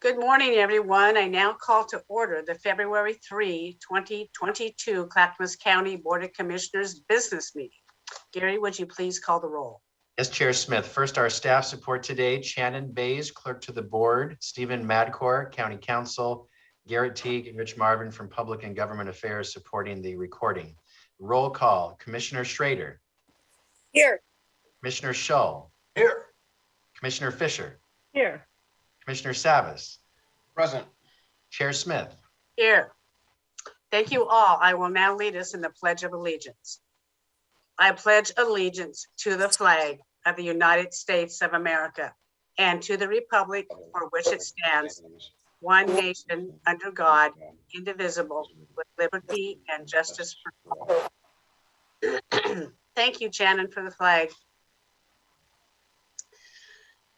Good morning, everyone. I now call to order the February 3, 2022 Clackamas County Board of Commissioners business meeting. Gary, would you please call the roll? Yes, Chair Smith. First, our staff support today: Shannon Bays, Clerk to the Board; Stephen Madcore, County Counsel; Garrett Teague and Rich Marvin from Public and Government Affairs supporting the recording. Roll call: Commissioner Schrader. Here. Commissioner Shull. Here. Commissioner Fisher. Here. Commissioner Savas. Present. Chair Smith. Here. Thank you all. I will now lead us in the Pledge of Allegiance. I pledge allegiance to the flag of the United States of America and to the republic for which it stands, one nation under God, indivisible, with liberty and justice for all. Thank you, Shannon, for the flag.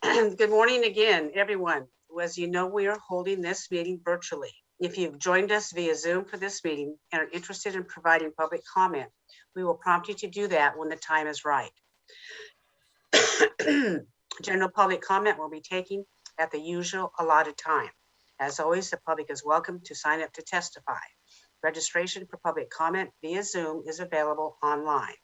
Good morning again, everyone. As you know, we are holding this meeting virtually. If you've joined us via Zoom for this meeting and are interested in providing public comment, we will prompt you to do that when the time is right. General public comment will be taken at the usual allotted time. As always, the public is welcome to sign up to testify. Registration for public comment via Zoom is available online.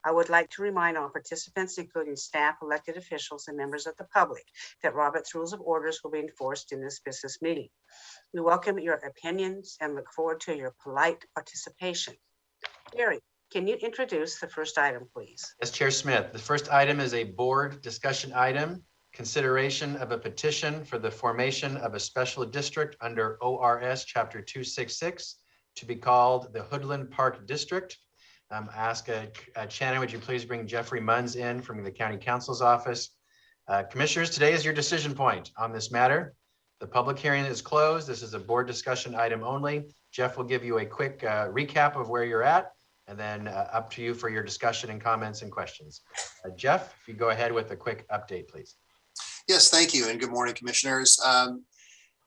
I would like to remind all participants, including staff, elected officials, and members of the public, that Robert's Rules of Orders will be enforced in this business meeting. We welcome your opinions and look forward to your polite participation. Gary, can you introduce the first item, please? Yes, Chair Smith. The first item is a board discussion item: consideration of a petition for the formation of a special district under ORS Chapter 266 to be called the Hoodland Park District. Shannon, would you please bring Jeffrey Munns in from the County Counsel's office? Commissioners, today is your decision point on this matter. The public hearing is closed. This is a board discussion item only. Jeff will give you a quick recap of where you're at, and then up to you for your discussion and comments and questions. Jeff, if you go ahead with a quick update, please. Yes, thank you, and good morning, Commissioners.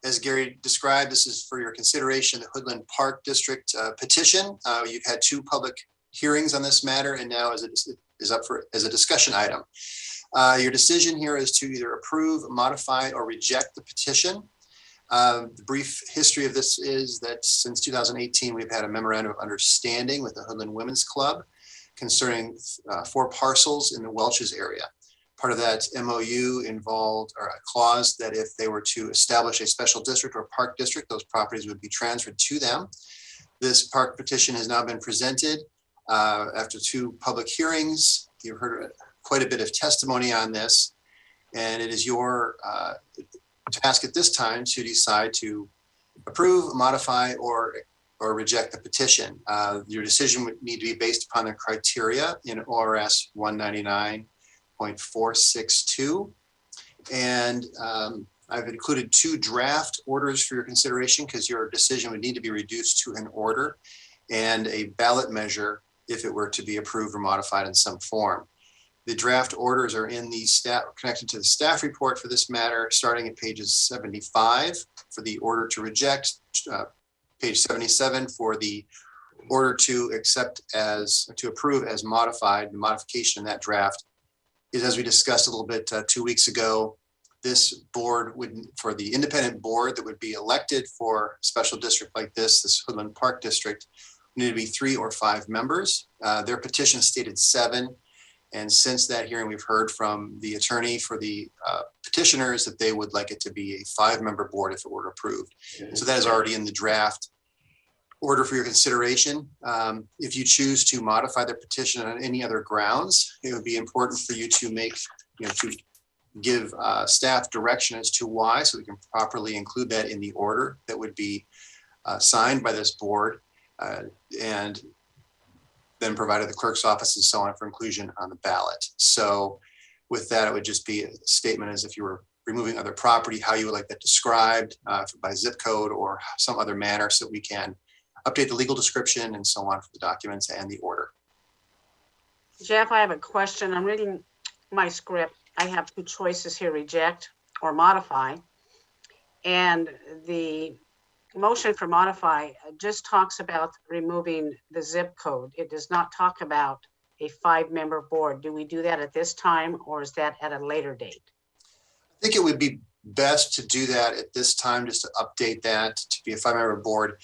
As Gary described, this is for your consideration, the Hoodland Park District petition. You've had two public hearings on this matter, and now is up for as a discussion item. Your decision here is to either approve, modify, or reject the petition. The brief history of this is that since 2018, we've had a memorandum of understanding with the Hoodland Women's Club concerning 4 parcels in the Welch's area. Part of that MOU involved a clause that if they were to establish a special district or park district, those properties would be transferred to them. This park petition has now been presented after 2 public hearings. You've heard quite a bit of testimony on this, and it is your task at this time to decide to approve, modify, or reject the petition. Your decision would need to be based upon the criteria in ORS 199.462. And I've included 2 draft orders for your consideration because your decision would need to be reduced to an order and a ballot measure if it were to be approved or modified in some form. The draft orders are in the staff, connected to the staff report for this matter, starting at pages 75 for the order to reject, page 77 for the order to approve as modified. The modification in that draft is, as we discussed a little bit 2 weeks ago, this board would, for the independent board that would be elected for a special district like this Hoodland Park District, need to be 3 or 5 members. Their petition stated 7. And since that hearing, we've heard from the attorney for the petitioners that they would like it to be a 5-member board if it were approved. So that is already in the draft order for your consideration. If you choose to modify the petition on any other grounds, it would be important for you to to give staff direction as to why, so we can properly include that in the order that would be signed by this board. And then provided the clerk's office and so on for inclusion on the ballot. So with that, it would just be a statement as if you were removing other property, how you would like that described by zip code or some other manner, so we can update the legal description and so on for the documents and the order. Jeff, I have a question. I'm reading my script. I have 2 choices here: reject or modify. And the motion for modify just talks about removing the zip code. It does not talk about a 5-member board. Do we do that at this time, or is that at a later date? I think it would be best to do that at this time, just to update that to be a 5-member board.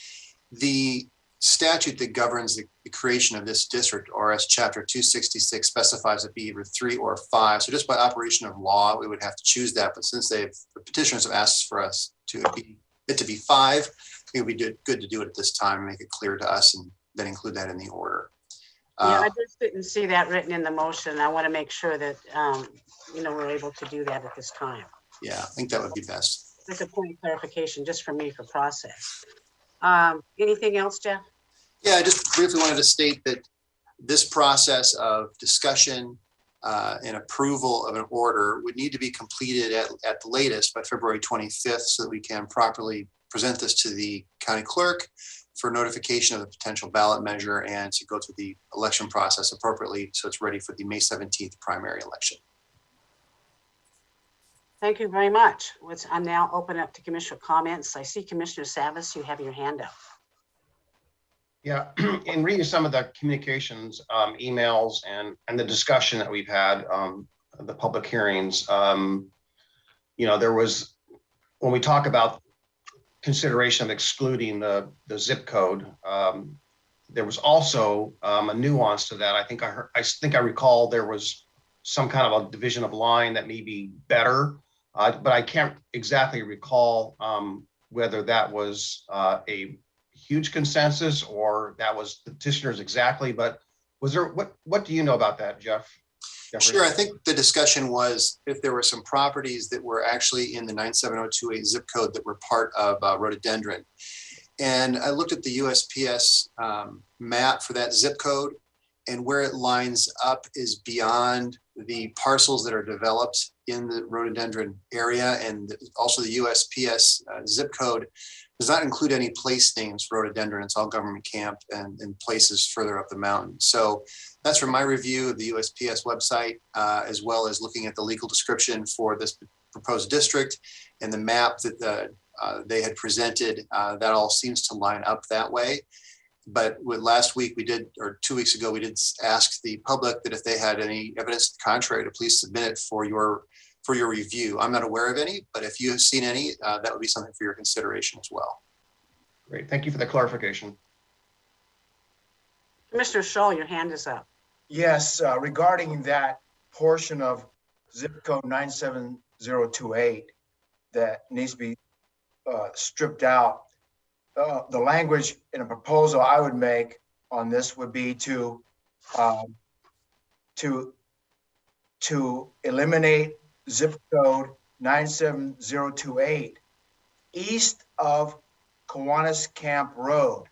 The statute that governs the creation of this district, RS Chapter 266, specifies it be either 3 or 5. So just by operation of law, we would have to choose that. But since the petitioners have asked for us to be 5, I think it would be good to do it at this time and make it clear to us, and then include that in the order. Yeah, I just didn't see that written in the motion. I want to make sure that, we're able to do that at this time. Yeah, I think that would be best. That's a point of clarification just for me for process. Anything else, Jeff? Yeah, I just briefly wanted to state that this process of discussion and approval of an order would need to be completed at the latest by February 25th, so that we can properly present this to the county clerk for notification of the potential ballot measure and to go through the election process appropriately, so it's ready for the May 17th primary election. Thank you very much. I'm now open up to commissioner comments. I see Commissioner Savas, you have your hand up. Yeah, in reading some of the communications, emails, and the discussion that we've had, the public hearings, there was, when we talk about consideration of excluding the zip code, there was also a nuance to that. I think I recall there was some kind of a division of line that may be better, but I can't exactly recall whether that was a huge consensus or that was the petitioners exactly. But was there, what do you know about that, Jeff? Jeffrey? Sure. I think the discussion was if there were some properties that were actually in the 97028 zip code that were part of rhododendron. And I looked at the USPS map for that zip code, and where it lines up is beyond the parcels that are developed in the rhododendron area. And also the USPS zip code does not include any place names for rhododendron. It's all government camp and places further up the mountain. So that's from my review of the USPS website, as well as looking at the legal description for this proposed district and the map that they had presented. That all seems to line up that way. But last week we did, or 2 weeks ago, we did ask the public that if they had any evidence to the contrary, to please submit it for your review. I'm not aware of any, but if you have seen any, that would be something for your consideration as well. Great, thank you for the clarification. Commissioner Scholl, your hand is up. Yes, regarding that portion of zip code 97028 that needs to be stripped out, the language in a proposal I would make on this would be to eliminate zip code 97028 east of Kiwanis Camp Road.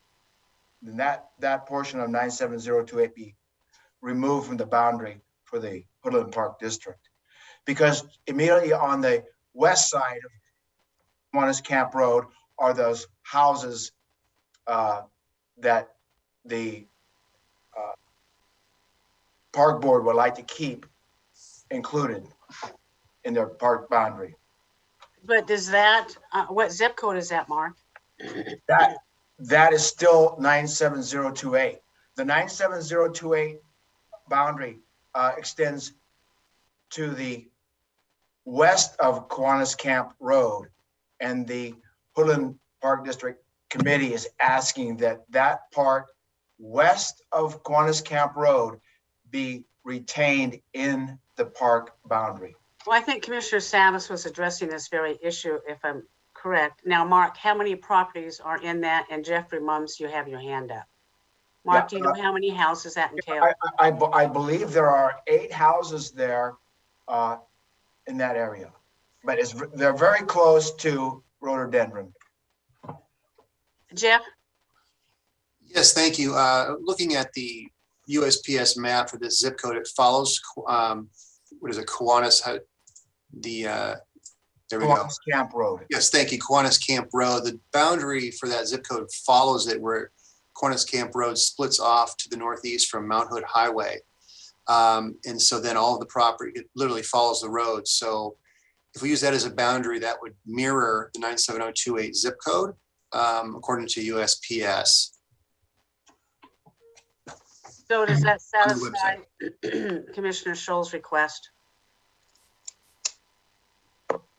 And that portion of 97028 be removed from the boundary for the Woodland Park District. Because immediately on the west side of Kiwanis Camp Road are those houses that the park board would like to keep included in their park boundary. But does that, what zip code is that, Mark? That is still 97028. The 97028 boundary extends to the west of Kiwanis Camp Road, and the Woodland Park District Committee is asking that part west of Kiwanis Camp Road be retained in the park boundary. Well, I think Commissioner Savas was addressing this very issue, if I'm correct. Now, Mark, how many properties are in that? And Jeffrey Mums, you have your hand up. Mark, do you know how many houses that entails? I believe there are 8 houses there in that area, but they're very close to rhododendron. Jeff? Yes, thank you. Looking at the USPS map for this zip code, it follows, what is it, Kiwanis, there we go. Kiwanis Camp Road. Yes, thank you, Kiwanis Camp Road. The boundary for that zip code follows it, where Kiwanis Camp Road splits off to the northeast from Mount Hood Highway. And so then all of the property, it literally follows the road. So if we use that as a boundary, that would mirror the 97028 zip code, according to USPS. So does that satisfy Commissioner Scholl's request?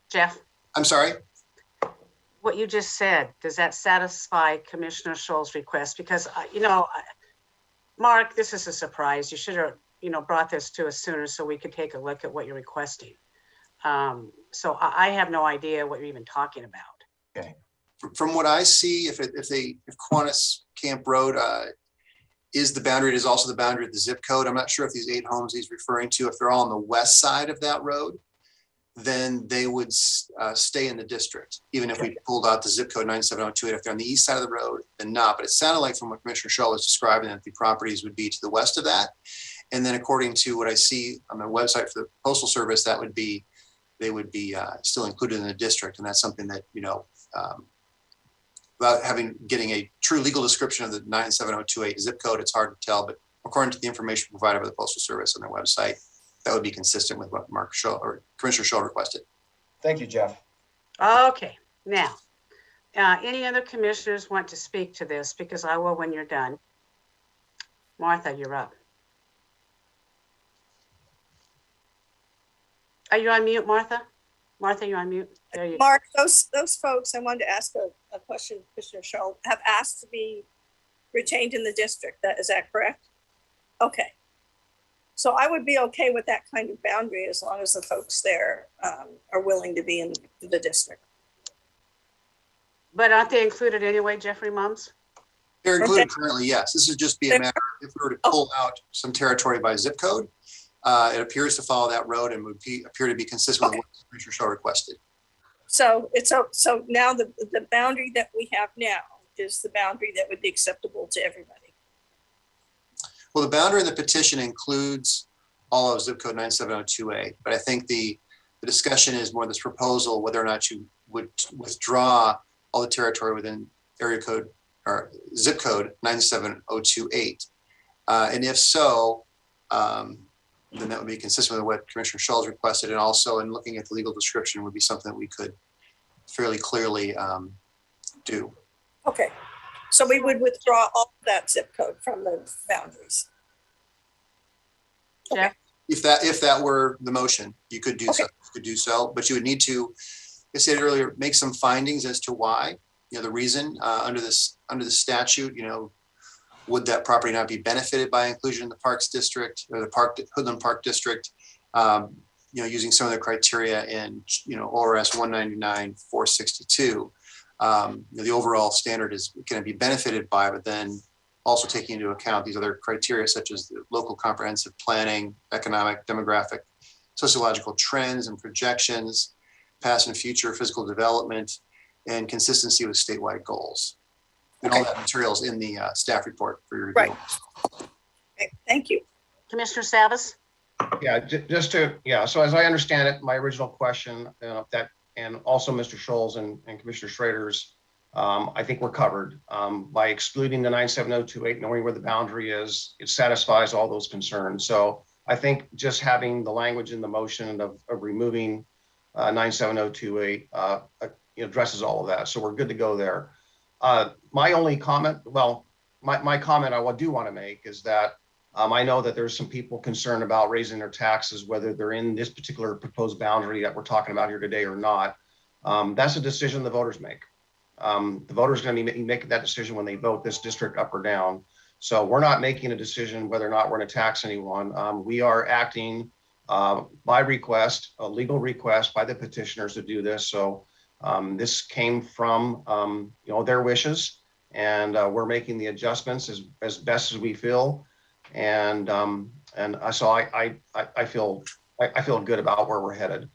Jeff? I'm sorry. What you just said, does that satisfy Commissioner Scholl's request? Because, Mark, this is a surprise. You should have, brought this to us sooner so we could take a look at what you're requesting. So I have no idea what you're even talking about. From what I see, if Kiwanis Camp Road is the boundary, it is also the boundary of the zip code. I'm not sure if these 8 homes he's referring to, if they're all on the west side of that road, then they would stay in the district, even if we pulled out the zip code 97028. If they're on the east side of the road, then not. But it sounded like from what Commissioner Scholl was describing that the properties would be to the west of that. And then according to what I see on the website for the Postal Service, they would be still included in the district. And that's something that, without getting a true legal description of the 97028 zip code, it's hard to tell. But according to the information provided by the Postal Service on their website, that would be consistent with what Mark Scholl or Commissioner Scholl requested. Thank you, Jeff. Okay, now, any other commissioners want to speak to this? Because I will when you're done. Martha, you're up. Are you on mute, Martha? Martha, you're on mute. There you go. Mark, those folks, I wanted to ask a question, Commissioner Scholl, have asked to be retained in the district. Is that correct? Okay. So I would be okay with that kind of boundary as long as the folks there are willing to be in the district. But aren't they included anyway, Jeffrey Mums? They're included currently, yes. This would just be a matter if we were to pull out some territory by zip code. It appears to follow that road and would appear to be consistent with what Commissioner Scholl requested. So so now the boundary that we have now is the boundary that would be acceptable to everybody. Well, the boundary in the petition includes all of zip code 97028, but I think the discussion is more this proposal, whether or not you would withdraw all the territory within area code or zip code 97028. And if so, then that would be consistent with what Commissioner Scholl requested. And also in looking at the legal description would be something that we could fairly clearly do. Okay. So we would withdraw all of that zip code from the boundaries. Jeff? If that were the motion, you could do so. You could do so, but you would need to, I said earlier, make some findings as to why. The reason under the statute, would that property not be benefited by inclusion in the Parks District or the Hoodland Park District? Using some of the criteria in ORS 199-462. The overall standard is going to be benefited by, but then also taking into account these other criteria such as the local comprehensive planning, economic, demographic, sociological trends and projections, past and future physical development, and consistency with statewide goals. And all that materials in the staff report for your review. Right. Okay, thank you. Commissioner Savas? Yeah, so as I understand it, my original question and also Mr. Scholl's and Commissioner Schrader's, I think we're covered by excluding the 97028, knowing where the boundary is, it satisfies all those concerns. So I think just having the language in the motion of removing 97028 addresses all of that. So we're good to go there. My only comment, my comment I do want to make is that I know that there's some people concerned about raising their taxes, whether they're in this particular proposed boundary that we're talking about here today or not. That's a decision the voters make. The voters are going to be making that decision when they vote this district up or down. So we're not making a decision whether or not we're going to tax anyone. We are acting by request, a legal request by the petitioners to do this. So this came from their wishes, and we're making the adjustments as best as we feel. And so I feel good about where we're headed.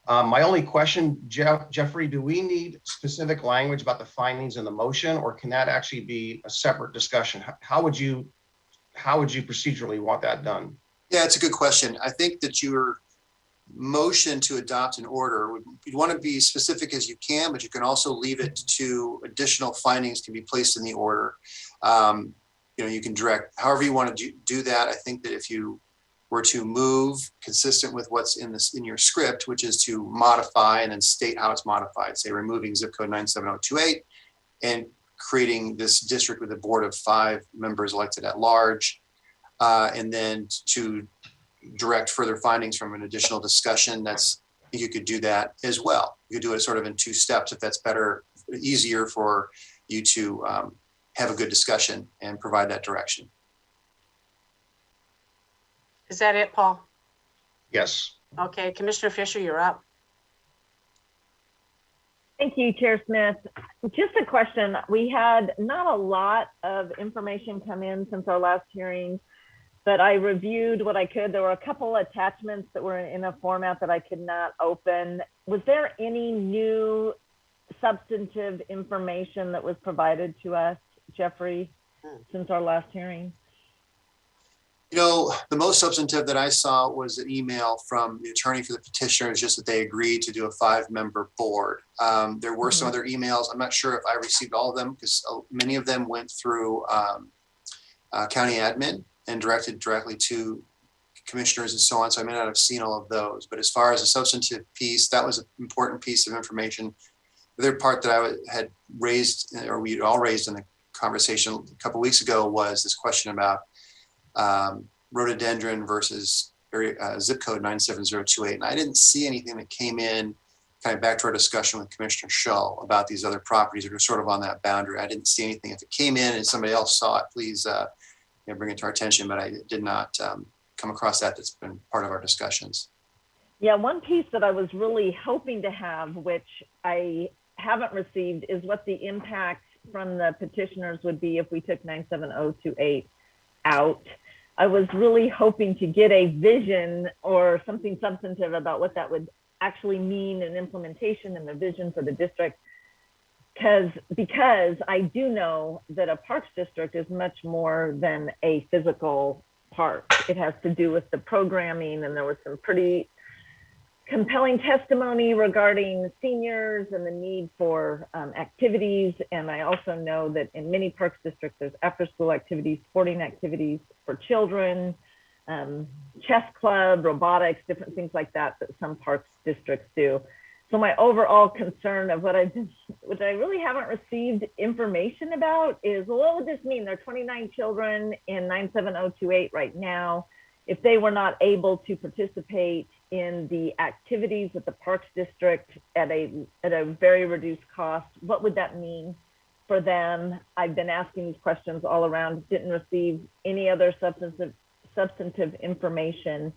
My only question, Jeffrey, do we need specific language about the findings in the motion, or can that actually be a separate discussion? How would you procedurally want that done? Yeah, it's a good question. I think that your motion to adopt an order, you'd want to be specific as you can, but you can also leave it to additional findings can be placed in the order. You can direct however you want to do that. I think that if you were to move consistent with what's in your script, which is to modify and then state how it's modified, say removing zip code 97028 and creating this district with a board of 5 members elected at large, and then to direct further findings from an additional discussion that's you could do that as well. You could do it sort of in two steps if that's better, easier for you to have a good discussion and provide that direction. Is that it, Paul? Yes. Okay, Commissioner Fisher, you're up. Thank you, Chair Smith. Just a question. We had not a lot of information come in since our last hearing, but I reviewed what I could. There were a couple attachments that were in a format that I could not open. Was there any new substantive information that was provided to us, Jeffrey, since our last hearing? You know, the most substantive that I saw was an email from the attorney for the petitioner, just that they agreed to do a 5-member board. There were some other emails. I'm not sure if I received all of them because many of them went through county admin and directed directly to commissioners and so on. So I may not have seen all of those. But as far as a substantive piece, that was an important piece of information. The other part that I had raised, or we all raised in the conversation a couple of weeks ago, was this question about rhododendron versus zip code 97028. And I didn't see anything that came in kind of back to our discussion with Commissioner Shull about these other properties that are sort of on that boundary. I didn't see anything. If it came in and somebody else saw it, please bring it to our attention, but I did not come across that. That's been part of our discussions. Yeah, one piece that I was really hoping to have, which I haven't received, is what the impact from the petitioners would be if we took 97028 out. I was really hoping to get a vision or something substantive about what that would actually mean in implementation and the vision for the district. Because I do know that a parks district is much more than a physical park. It has to do with the programming, and there was some pretty compelling testimony regarding seniors and the need for activities. And I also know that in many parks districts, there's after-school activities, sporting activities for children, chess club, robotics, different things like that some parks districts do. So my overall concern of which I really haven't received information about, is, well, what would this mean? There are 29 children in 97028 right now. If they were not able to participate in the activities at the Parks District at a very reduced cost, what would that mean for them? I've been asking these questions all around, didn't receive any other substantive information.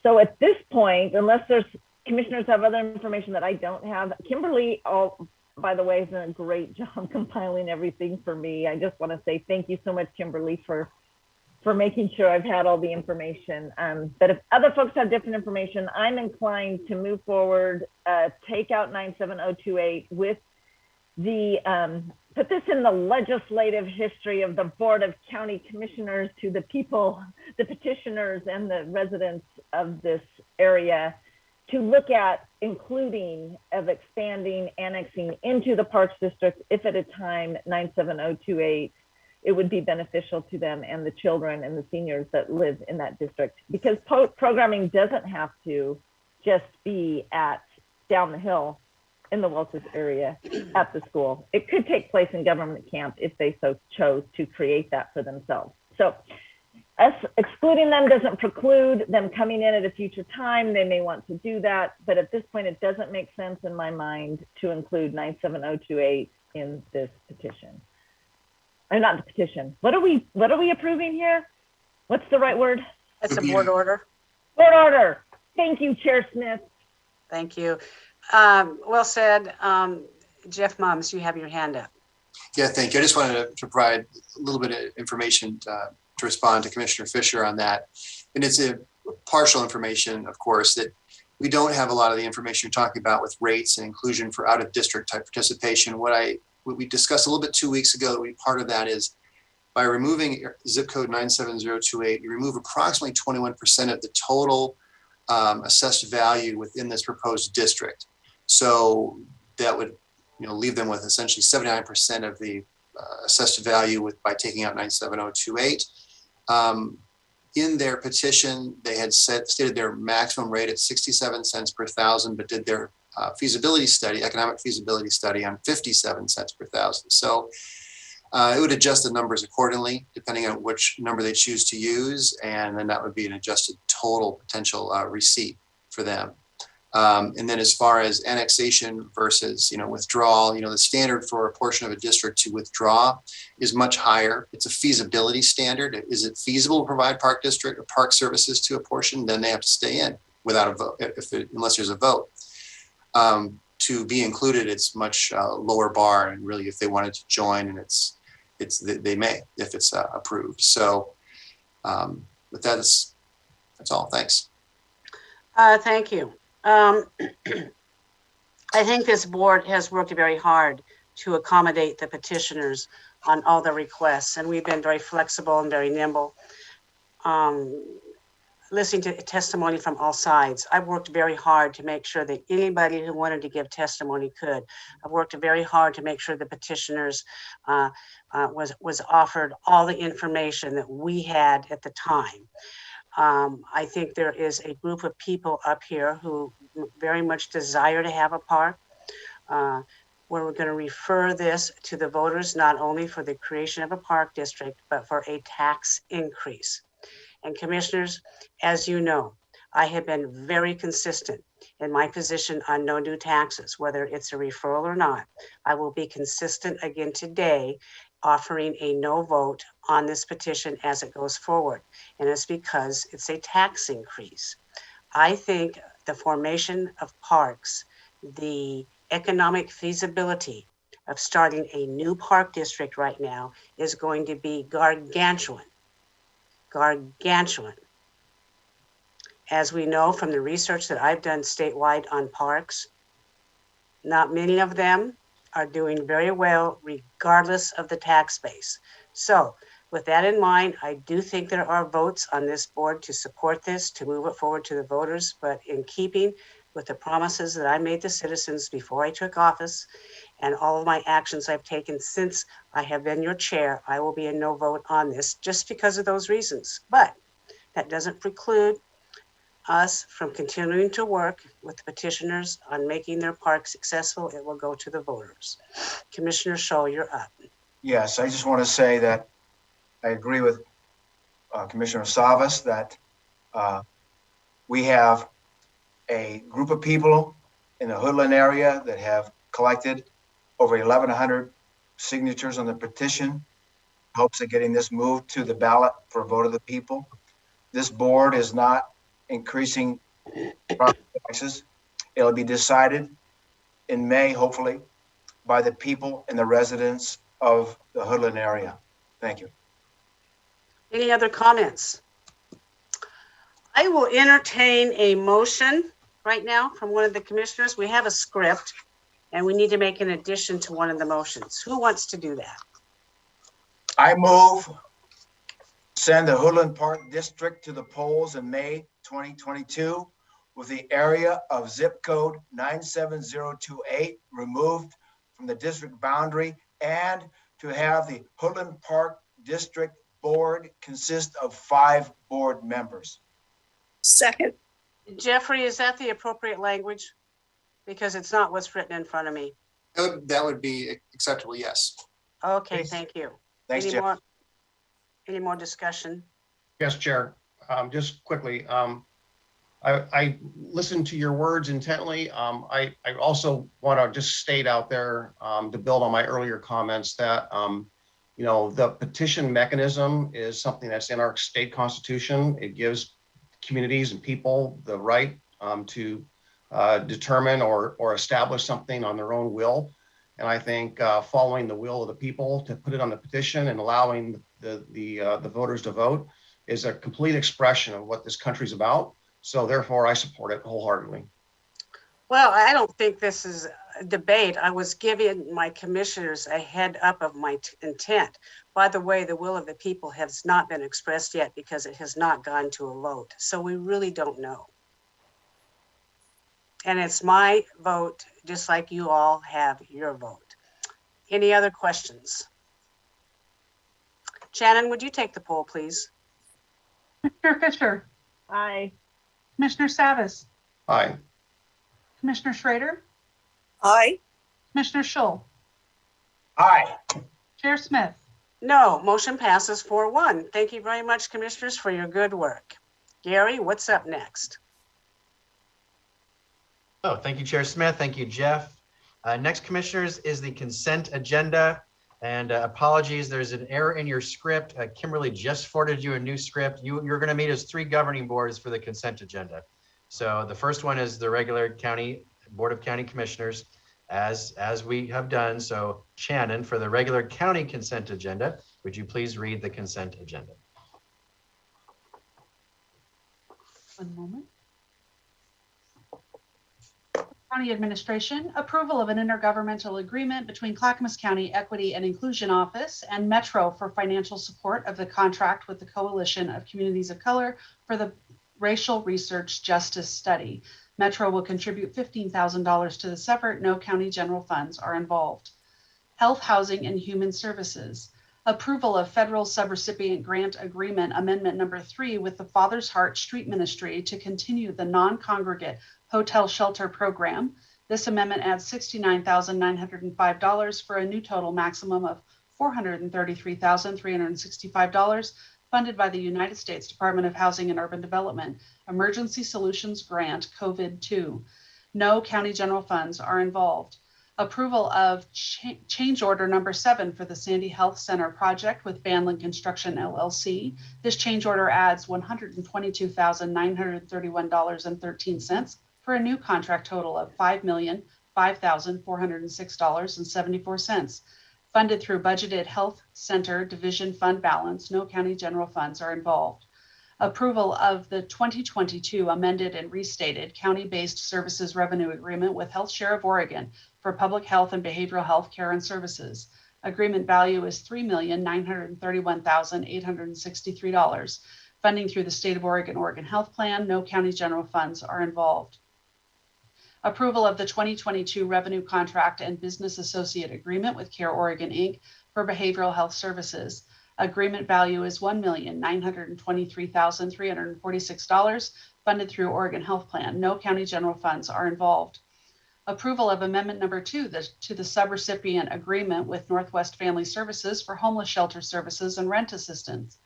So at this point, unless there's commissioners have other information that I don't have, Kimberly, by the way, has done a great job compiling everything for me. I just want to say thank you so much, Kimberly, for making sure I've had all the information. But if other folks have different information, I'm inclined to move forward, take out 97028 with the, put this in the legislative history of the Board of County Commissioners to the people, the petitioners and the residents of this area, to look at including of expanding, annexing into the Parks District, if at a time 97028, it would be beneficial to them and the children and the seniors that live in that district. Because programming doesn't have to just be at down the hill in the Walters area at the school. It could take place in government camp if they so chose to create that for themselves. So us excluding them doesn't preclude them coming in at a future time. They may want to do that, but at this point, it doesn't make sense in my mind to include 97028 in this petition. Or not the petition. What are we approving here? What's the right word? That's a board order. Board order. Thank you, Chair Smith. Thank you. Well said. Jeff Mums, you have your hand up. Yeah, thank you. I just wanted to provide a little bit of information to respond to Commissioner Fisher on that. And it's a partial information, of course, that we don't have a lot of the information you're talking about with rates and inclusion for out of district type participation. What we discussed a little bit 2 weeks ago, part of that is by removing zip code 97028, you remove approximately 21% of the total assessed value within this proposed district. So that would leave them with essentially 79% of the assessed value by taking out 97028. In their petition, they had stated their maximum rate at 67 cents per thousand, but did their economic feasibility study on 57 cents per thousand. So it would adjust the numbers accordingly, depending on which number they choose to use. And then that would be an adjusted total potential receipt for them. And then as far as annexation versus, withdrawal, the standard for a portion of a district to withdraw is much higher. It's a feasibility standard. Is it feasible to provide park district or park services to a portion? Then they have to stay in without a vote, unless there's a vote. To be included, it's much lower bar, and really, if they wanted to join, and they may if it's approved. So, but that's all. Thanks. Thank you. I think this board has worked very hard to accommodate the petitioners on all the requests, and we've been very flexible and very nimble. Listening to testimony from all sides. I've worked very hard to make sure that anybody who wanted to give testimony could. I've worked very hard to make sure the petitioners was offered all the information that we had at the time. I think there is a group of people up here who very much desire to have a park. We're going to refer this to the voters, not only for the creation of a park district, but for a tax increase. And commissioners, as you know, I have been very consistent in my position on no new taxes, whether it's a referral or not. I will be consistent again today, offering a no vote on this petition as it goes forward. And it's because it's a tax increase. I think the formation of parks, the economic feasibility of starting a new park district right now is going to be gargantuan. Gargantuan. As we know from the research that I've done statewide on parks, not many of them are doing very well regardless of the tax base. So with that in mind, I do think there are votes on this board to support this, to move it forward to the voters, but in keeping with the promises that I made to citizens before I took office and all of my actions I've taken since I have been your chair, I will be a no vote on this just because of those reasons. But that doesn't preclude us from continuing to work with the petitioners on making their park successful. It will go to the voters. Commissioner Scholl, you're up. Yes, I just want to say that I agree with Commissioner Savas that we have a group of people in the Hoodland area that have collected over 1,100 signatures on the petition, hopes of getting this moved to the ballot for a vote of the people. This board is not increasing property taxes. It'll be decided in May, hopefully, by the people and the residents of the Hoodland area. Thank you. Any other comments? I will entertain a motion right now from one of the commissioners. We have a script and we need to make an addition to one of the motions. Who wants to do that? I move send the Hoodland Park District to the polls in May 2022 with the area of zip code 97028 removed from the district boundary, and to have the Hoodland Park District Board consist of 5 board members. Second. Jeffrey, is that the appropriate language? Because it's not what's written in front of me. That would be acceptable, yes. Okay, Thanks. thank you. Thanks, Any Jeff. more? Any more discussion? Yes, Chair. Just quickly, I listened to your words intently. I also want to just state out there to build on my earlier comments that the petition mechanism is something that's in our state constitution. It gives communities and people the right to determine or establish something on their own will. And I think following the will of the people to put it on the petition and allowing the voters to vote is a complete expression of what this country's about. So therefore, I support it wholeheartedly. Well, I don't think this is a debate. I was giving my commissioners a head up of my intent. By the way, the will of the people has not been expressed yet because it has not gone to a vote. So we really don't know. And it's my vote, just like you all have your vote. Any other questions? Shannon, would you take the poll, please? Commissioner Fisher, Aye. Commissioner Savas, Aye. Commissioner Schrader, Aye. Commissioner Scholl, Aye. Chair Smith. No, motion passes 4-1. Thank you very much, commissioners, for your good work. Gary, what's up next? Oh, thank you, Chair Smith. Thank you, Jeff. Next, Commissioners, is the consent agenda. And apologies, there's an error in your script. Kimberly just forwarded you a new script. You're going to meet as 3 governing boards for the consent agenda. So the first one is the regular County Board of County Commissioners, as we have done. So Shannon, for the regular county consent agenda, would you please read the consent agenda? One moment. County Administration, approval of an intergovernmental agreement between Clackamas County Equity and Inclusion Office and Metro for financial support of the contract with the Coalition of Communities of Color for the Racial Research Justice Study. Metro will contribute $15,000 to this effort. No county general funds are involved. Health, Housing, and Human Services. Approval of federal subrecipient grant agreement amendment number 3 with the Father's Heart Street Ministry to continue the non-congregate hotel shelter program. This amendment adds $69,905 for a new total maximum of $433,365 funded by the United States Department of Housing and Urban Development Emergency Solutions Grant COVID-2. No county general funds are involved. Approval of change order number 7 for the Sandy Health Center project with Banlin Construction LLC. This change order adds $122,931.13 for a new contract total of $5,005,406.74. Funded through budgeted Health Center Division Fund balance. No county general funds are involved. Approval of the 2022 amended and restated county-based services revenue agreement with Health Share of Oregon for public health and behavioral health care and services. Agreement value is $3,931,863. Funding through the State of Oregon Health Plan. No county general funds are involved. Approval of the 2022 revenue contract and business associate agreement with Care Oregon, Inc. for behavioral health services. Agreement value is $1,923,346, funded through Oregon Health Plan. No county general funds are involved. Approval of amendment number 2 to the subrecipient agreement with Northwest Family Services for homeless shelter services and rent assistance.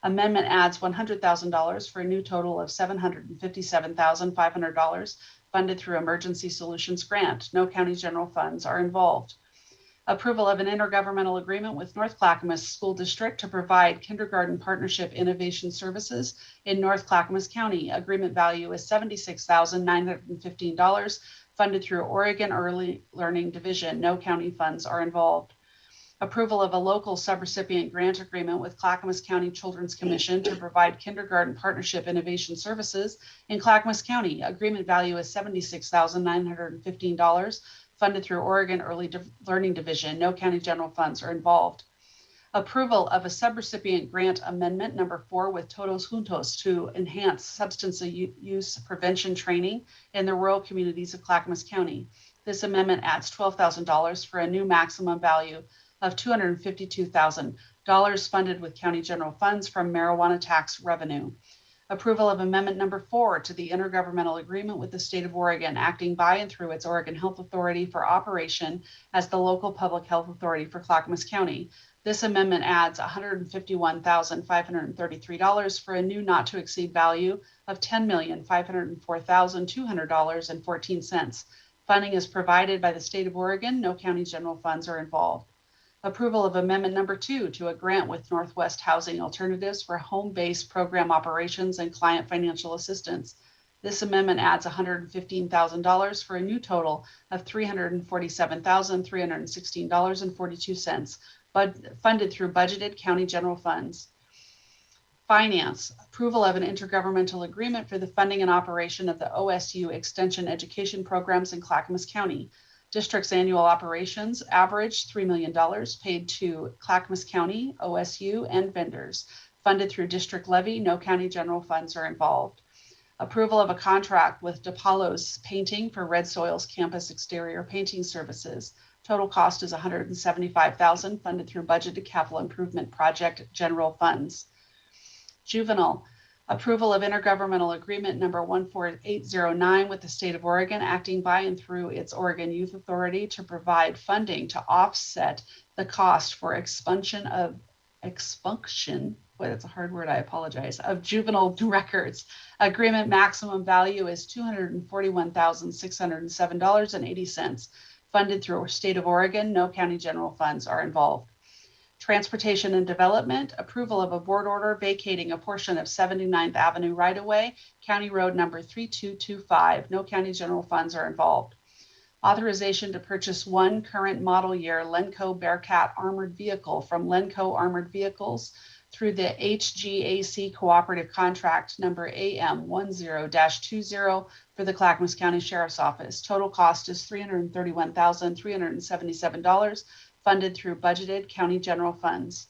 Amendment adds $100,000 for a new total of $757,500, funded through Emergency Solutions Grant. No county general funds are involved. Approval of an intergovernmental agreement with North Clackamas School District to provide kindergarten partnership innovation services in North Clackamas County. Agreement value is $76,915, funded through Oregon Early Learning Division. No county funds are involved. Approval of a local subrecipient grant agreement with Clackamas County Children's Commission to provide kindergarten partnership innovation services in Clackamas County. Agreement value is $76,915, funded through Oregon Early Learning Division. No county general funds are involved. Approval of a subrecipient grant amendment number 4 with Todos Juntos to enhance substance use prevention training in the rural communities of Clackamas County. This amendment adds $12,000 for a new maximum value of $252,000 funded with county general funds from marijuana tax revenue. Approval of amendment number 4 to the intergovernmental agreement with the state of Oregon, acting by and through its Oregon Health Authority for operation as the local public health authority for Clackamas County. This amendment adds $151,533 for a new not to exceed value of $10,504,200.14. Funding is provided by the state of Oregon. No county general funds are involved. Approval of amendment number 2 to a grant with Northwest Housing Alternatives for home-based program operations and client financial assistance. This amendment adds $115,000 for a new total of $347,316.42, but funded through budgeted county general funds. Finance, approval of an intergovernmental agreement for the funding and operation of the OSU Extension Education programs in Clackamas County. District's annual operations average $3 million paid to Clackamas County, OSU, and vendors. Funded through district levy. No county general funds are involved. Approval of a contract with DePaulo's Painting for Red Soils campus exterior painting services. Total cost is $175,000, funded through budgeted capital improvement project general funds. Juvenile. Approval of intergovernmental agreement number 14809 with the state of Oregon, acting by and through its Oregon Youth Authority to provide funding to offset the cost for expunction boy, that's a hard word, I apologize, of juvenile records. Agreement maximum value is $241,607.80. Funded through state of Oregon, no county general funds are involved. Transportation and Development, approval of a board order vacating a portion of 79th Avenue right-of-way, County Road number 3225. No county general funds are involved. Authorization to purchase one current model year Lenco Bearcat armored vehicle from Lenco Armored Vehicles through the HGAC Cooperative Contract number AM10-20 for the Clackamas County Sheriff's Office. Total cost is $331,377, funded through budgeted county general funds.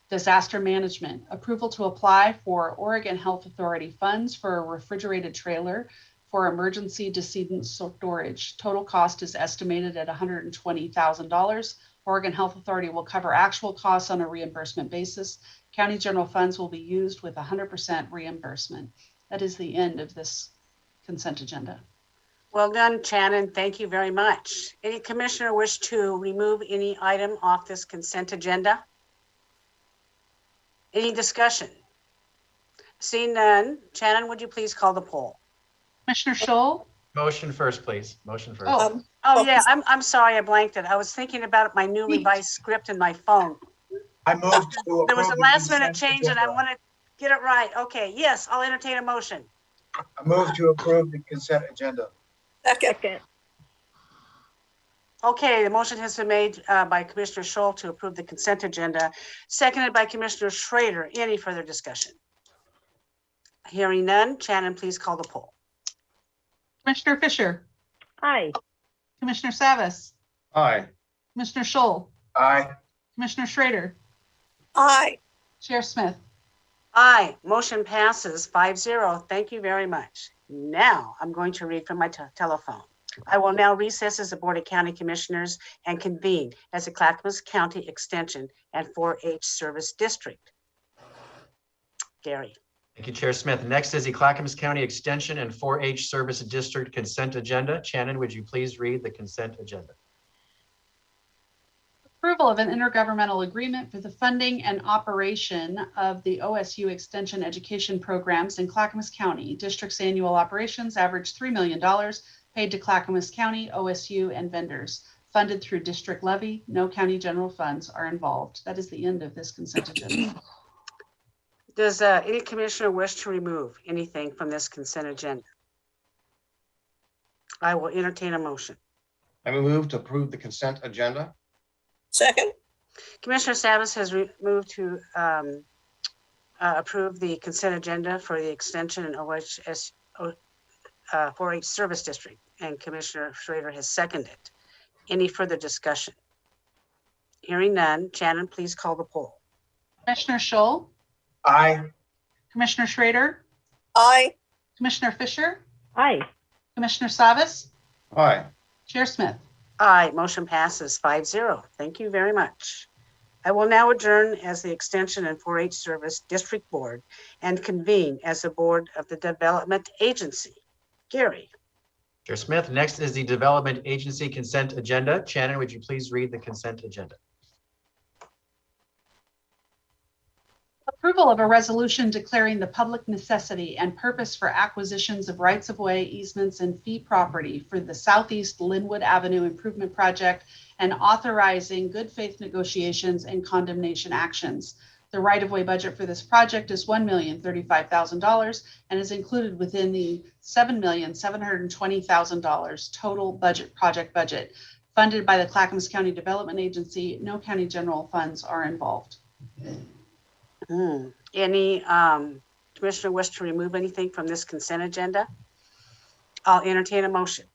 Disaster Management, approval to apply for Oregon Health Authority funds for a refrigerated trailer for emergency decedent storage. Total cost is estimated at $120,000. Oregon Health Authority will cover actual costs on a reimbursement basis. County general funds will be used with 100% reimbursement. That is the end of this consent agenda. Well done, Shannon. Thank you very much. Any commissioner wish to remove any item off this consent agenda? Any discussion? Seeing none, Shannon, would you please call the poll? Commissioner Scholl? Motion first, please. Motion first. Oh yeah, I'm sorry, I blanked it. I was thinking about my new revised script in my phone. I moved to. There was a approve the last minute consent change and I agenda. want to get it right. Okay, yes, I'll entertain a motion. I moved to approve the consent agenda. Second. Second. Okay, the motion has been made by Commissioner Scholl to approve the consent agenda, seconded by Commissioner Schrader. Any further discussion? Hearing none, Shannon, please call the poll. Commissioner Fisher? Aye. Commissioner Savas? Aye. Commissioner Scholl? Aye. Commissioner Schrader? Aye. Chair Smith? Aye, motion passes 5-0. Thank you very much. Now I'm going to read from my telephone. I will now recess as the Board of County Commissioners and convene as the Clackamas County Extension and 4-H Service District. Gary. Thank you, Chair Smith. Next is the Clackamas County Extension and 4-H Service District Consent Agenda. Shannon, would you please read the consent agenda? Approval of an intergovernmental agreement for the funding and operation of the OSU Extension Education programs in Clackamas County. District's annual operations average $3 million, paid to Clackamas County, OSU, and vendors. Funded through district levy. No county general funds are involved. That is the end of this consent agenda. Does any commissioner wish to remove anything from this consent agenda? I will entertain a motion. I move to approve the consent agenda. Second. Commissioner Savas has moved to approve the consent agenda for the extension in 4-H Service District, and Commissioner Schrader has seconded. Any further discussion? Hearing none, Shannon, please call the poll. Commissioner Scholl? Aye. Commissioner Schrader? Aye. Commissioner Fisher? Aye. Commissioner Savas? Aye. Chair Smith? Aye, motion passes 5-0. Thank you very much. I will now adjourn as the Extension and 4-H Service District Board and convene as the Board of the Development Agency. Gary. Chair Smith, next is the Development Agency Consent Agenda. Shannon, would you please read the consent agenda? Approval of a resolution declaring the public necessity and purpose for acquisitions of rights-of-way, easements, and fee property for the Southeast Linwood Avenue Improvement Project and authorizing good faith negotiations and condemnation actions. The right-of-way budget for this project is $1,035,000 and is included within the $7,720,000 total project budget. Funded by the Clackamas County Development Agency, no county general funds are involved. Any commissioner wish to remove anything from this consent agenda? I'll entertain a motion.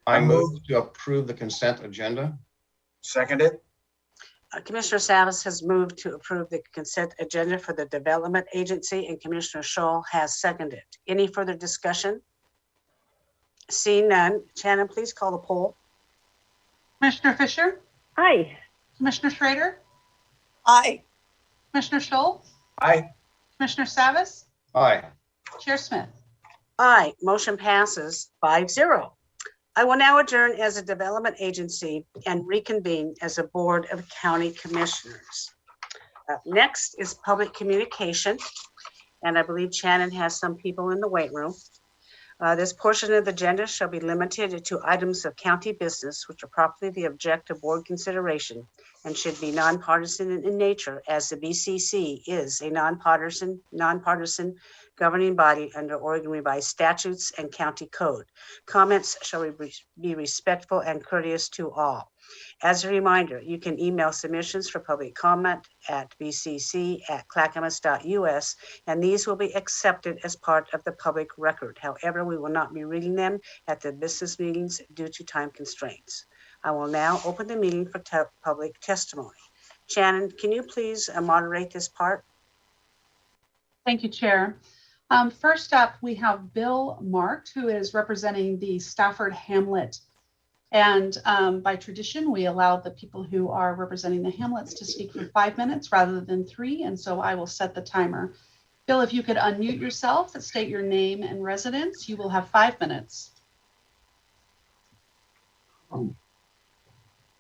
I move to approve the consent agenda. Seconded. Commissioner Savas has moved to approve the consent agenda for the Development Agency, and Commissioner Scholl has seconded. Any further discussion? Seeing none, Shannon, please call the poll. Commissioner Fisher? Aye. Commissioner Schrader? Aye. Commissioner Scholl? Aye. Commissioner Savas? Aye. Chair Smith? Aye, motion passes 5-0. I will now adjourn as a development agency and reconvene as a Board of County Commissioners. Next is public communication. And I believe Shannon has some people in the wait room. This portion of the agenda shall be limited to items of county business, which are properly the object of board consideration and should be nonpartisan in nature, as the BCC is a nonpartisan governing body under Oregon revised statutes and county code. Comments shall be respectful and courteous to all. As a reminder, you can email submissions for public comment at bcc@clackamas.us, and these will be accepted as part of the public record. However, we will not be reading them at the business meetings due to time constraints. I will now open the meeting for public testimony. Shannon, can you please moderate this part? Thank you, Chair. First up, we have Bill Marked, who is representing the Stafford Hamlet. And by tradition, we allow the people who are representing the hamlets to speak for 5 minutes rather than 3. And so I will set the timer. Bill, if you could unmute yourself and state your name and residence, you will have 5 minutes.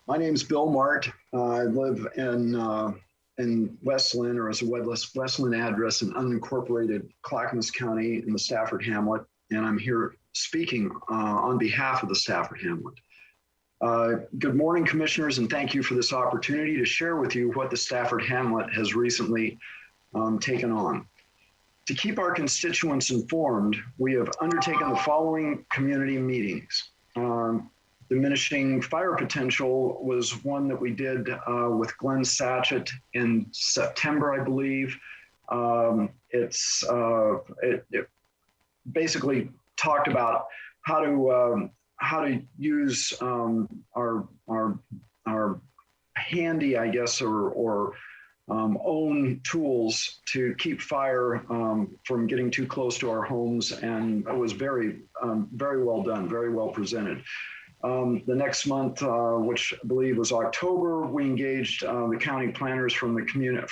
My name is Bill Mart. I live in Westland, or as a Westland address in unincorporated Clackamas County in the Stafford Hamlet. And I'm here speaking on behalf of the Stafford Hamlet. Good morning, commissioners, and thank you for this opportunity to share with you what the Stafford Hamlet has recently taken on. To keep our constituents informed, we have undertaken the following community meetings. Diminishing fire potential was one that we did with Glenn Satchett in September, I believe. It basically talked about how to use our handy, I guess, or own tools to keep fire from getting too close to our homes, and it was very well done, very well presented. The next month, which I believe was October, we engaged the county planners from the community,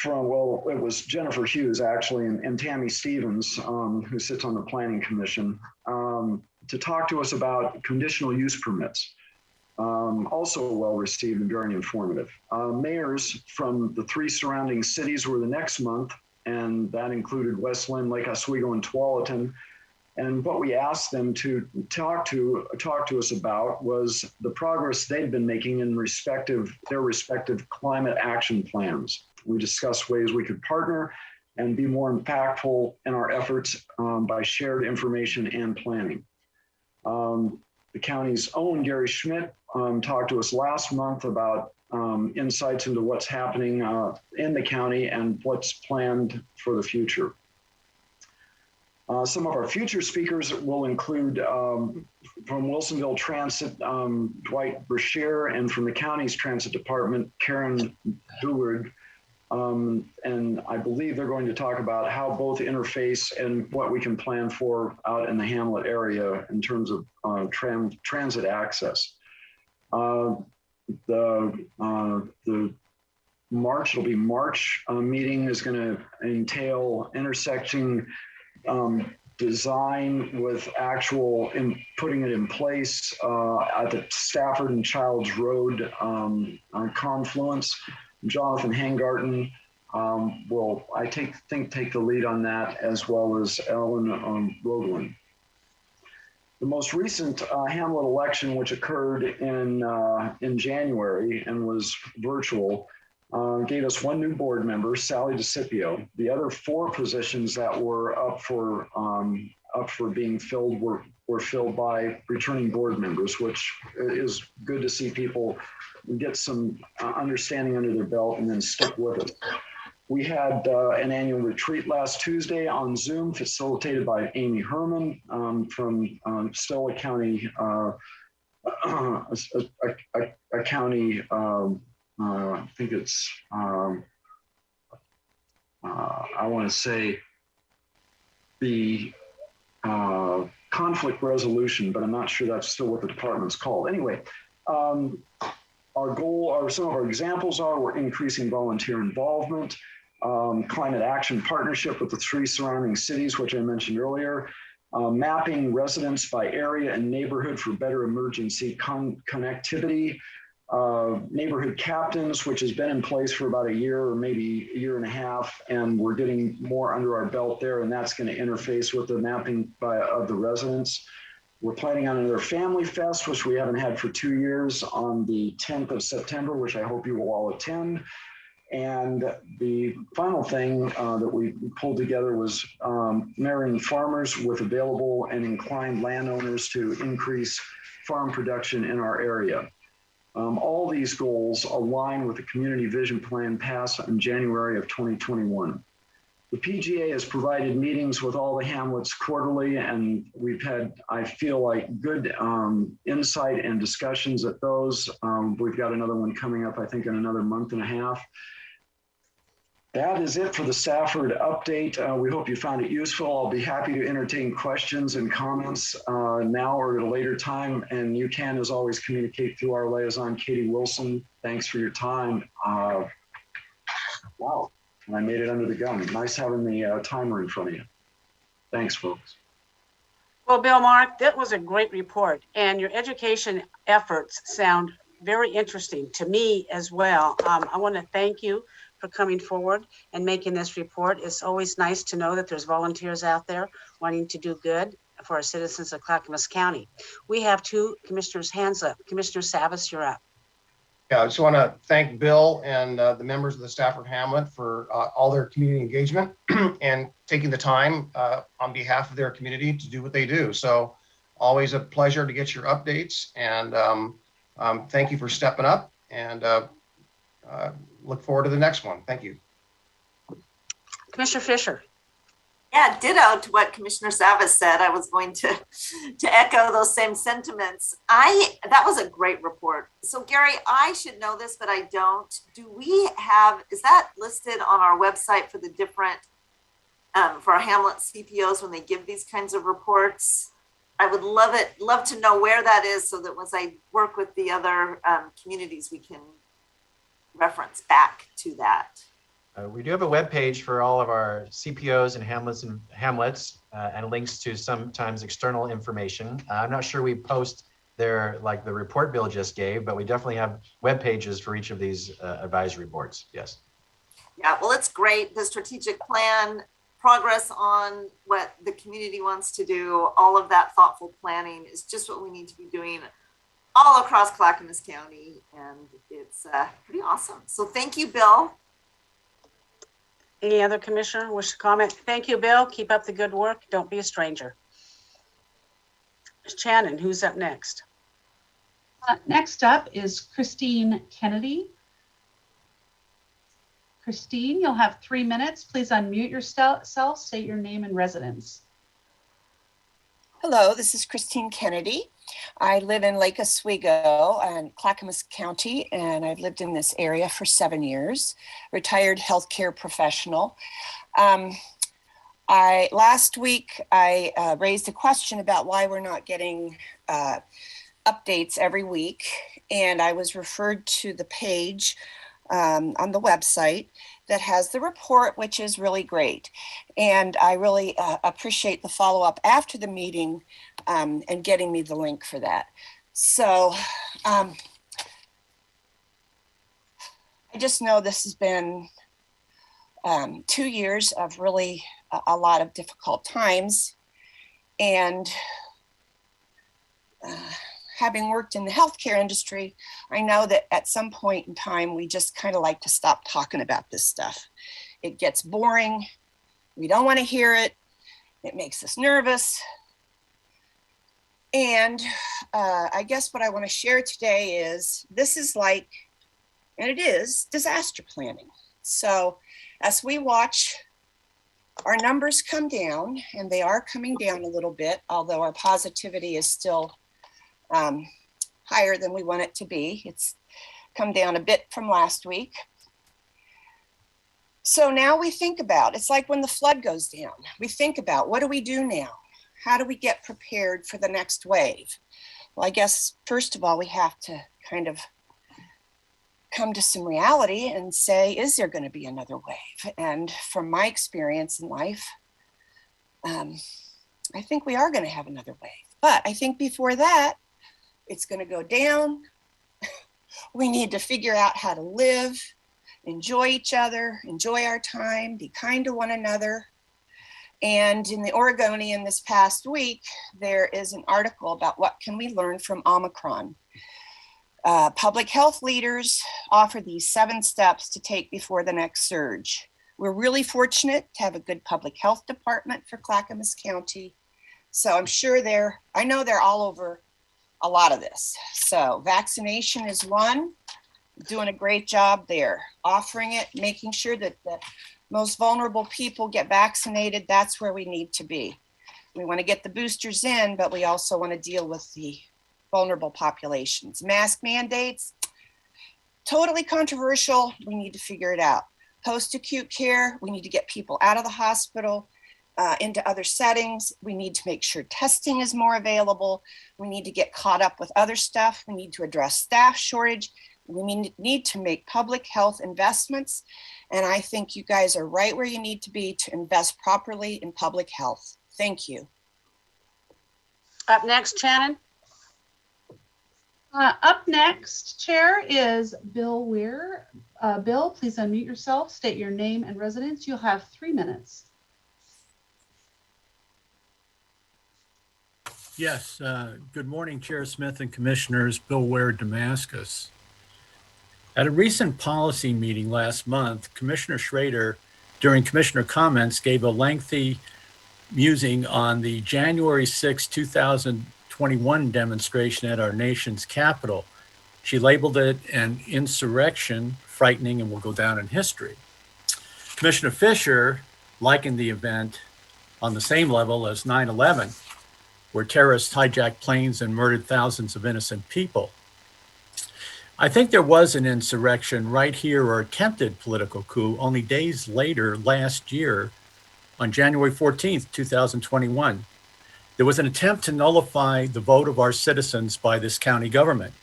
well, it was Jennifer Hughes actually, and Tammy Stevens, who sits on the Planning Commission, to talk to us about conditional use permits. Also well received and very informative. Mayors from the 3 surrounding cities were the next month, and that included Westland, Lake Oswego, and Tualatin. And what we asked them to talk to us about was the progress they'd been making in their respective climate action plans. We discussed ways we could partner and be more impactful in our efforts by shared information and planning. The county's own Gary Schmidt talked to us last month about insights into what's happening in the county and what's planned for the future. Some of our future speakers will include from Wilsonville Transit, Dwight Brashear, and from the county's transit department, Karen Deward. And I believe they're going to talk about how both interface and what we can plan for out in the Hamlet area in terms of transit access. The March meeting is going to entail intersecting design with actual putting it in place at the Stafford and Childs Road confluence. Jonathan Hangarten will, I think, take the lead on that, as well as Ellen Roglin. The most recent Hamlet election, which occurred in January and was virtual, gave us 1 new board member, Sally DeCipio. The other 4 positions that were up for being filled were filled by returning board members, which is good to see people get some understanding under their belt and then stick with it. We had an annual retreat last Tuesday on Zoom, facilitated by Amy Herman from Stola County, a county. I think it's, I want to say the conflict resolution, but I'm not sure that's still what the department's called. Anyway, our goal, or some of our examples are, we're increasing volunteer involvement, climate action partnership with the 3 surrounding cities, which I mentioned earlier, mapping residents by area and neighborhood for better emergency connectivity, neighborhood captains, which has been in place for about a year or maybe a year and a half, and we're getting more under our belt there, and that's going to interface with the mapping of the residents. We're planning on another Family Fest, which we haven't had for 2 years, on the 10th of September, which I hope you will all attend. And the final thing that we pulled together was marrying farmers with available and inclined landowners to increase farm production in our area. All these goals align with the community vision plan passed in January of 2021. The PGA has provided meetings with all the hamlets quarterly, and we've had, I feel like, good insight and discussions at those. We've got another one coming up, I think, in another month and a half. That is it for the Stafford update. We hope you found it useful. I'll be happy to entertain questions and comments now or at a later time. And you can, as always, communicate through our liaison, Katie Wilson. Thanks for your time. Wow, and I made it under the gun. Nice having the timer in front of you. Thanks, folks. Well, Bill, Mark, that was a great report, and your education efforts sound very interesting to me as well. I want to thank you for coming forward and making this report. It's always nice to know that there's volunteers out there wanting to do good for our citizens of Clackamas County. We have 2 commissioners' hands up. Commissioner Savas, you're up. Yeah, I just want to thank Bill and the members of the Stafford Hamlet for all their community engagement and taking the time on behalf of their community to do what they do. So always a pleasure to get your updates, and thank you for stepping up, and look forward to the next one. Thank you. Commissioner Fisher. Yeah, ditto to what Commissioner Savas said. I was going to echo those same sentiments. That was a great report. So Gary, I should know this, but I don't. Do we have, is that listed on our website for the different, for our Hamlet CPOs when they give these kinds of reports? I would love to know where that is, so that once I work with the other communities, we can reference back to that. We do have a web page for all of our CPOs and hamlets and links to sometimes external information. I'm not sure we post there like the report Bill just gave, but we definitely have web pages for each of these advisory boards. Yes. Yeah, well, it's great. The strategic plan, progress on what the community wants to do, all of that thoughtful planning is just what we need to be doing all across Clackamas County, and it's pretty awesome. So thank you, Bill. Any other commissioner wish to comment? Thank you, Bill. Keep up the good work. Don't be a stranger. Ms. Shannon, who's up next? Next up is Christine Kennedy. Christine, you'll have 3 minutes. Please unmute yourself, state your name and residence. Hello, this is Christine Kennedy. I live in Lake Oswego and Clackamas County, and I've lived in this area for 7 years, retired healthcare professional. Last week, I raised a question about why we're not getting updates every week, and I was referred to the page on the website that has the report, which is really great. And I really appreciate the follow-up after the meeting and getting me the link for that. So I just know this has been 2 years of really a lot of difficult times. And having worked in the healthcare industry, I know that at some point in time, we just kind of like to stop talking about this stuff. It gets boring. We don't want to hear it. It makes us nervous. And I guess what I want to share today is this is like, and it is, disaster planning. So as we watch our numbers come down, and they are coming down a little bit, although our positivity is still higher than we want it to be. It's come down a bit from last week. So now we think about, it's like when the flood goes down, we think about, what do we do now? How do we get prepared for the next wave? Well, I guess, first of all, we have to kind of come to some reality and say, is there going to be another wave? And from my experience in life, I think we are going to have another wave. But I think before that, it's going to go down, We need to figure out how to live, enjoy each other, enjoy our time, be kind to one another. And in the Oregonian this past week, there is an article about what can we learn from Omicron. Public health leaders offer these 7 steps to take before the next surge. We're really fortunate to have a good public health department for Clackamas County. So I'm sure I know they're all over a lot of this. So vaccination is one, doing a great job there, offering it, making sure that the most vulnerable people get vaccinated. That's where we need to be. We want to get the boosters in, but we also want to deal with the vulnerable populations. Mask mandates, totally controversial. We need to figure it out. Post-acute care, we need to get people out of the hospital into other settings. We need to make sure testing is more available. We need to get caught up with other stuff. We need to address staff shortage. We need to make public health investments. And I think you guys are right where you need to be to invest properly in public health. Thank you. Up next, Shannon. Up next, Chair, is Bill Weir. Bill, please unmute yourself, state your name and residence. You'll have 3 minutes. Yes, good morning, Chair Smith and Commissioners. Bill Ware, Damascus. At a recent policy meeting last month, Commissioner Schrader, during Commissioner comments, gave a lengthy musing on the January 6, 2021 demonstration at our nation's capital. She labeled it an insurrection, frightening, and will go down in history. Commissioner Fisher likened the event on the same level as 9/11, where terrorists hijacked planes and murdered thousands of innocent people. I think there was an insurrection right here, or attempted political coup, only days later last year on January 14th, 2021. There was an attempt to nullify the vote of our citizens by this county government.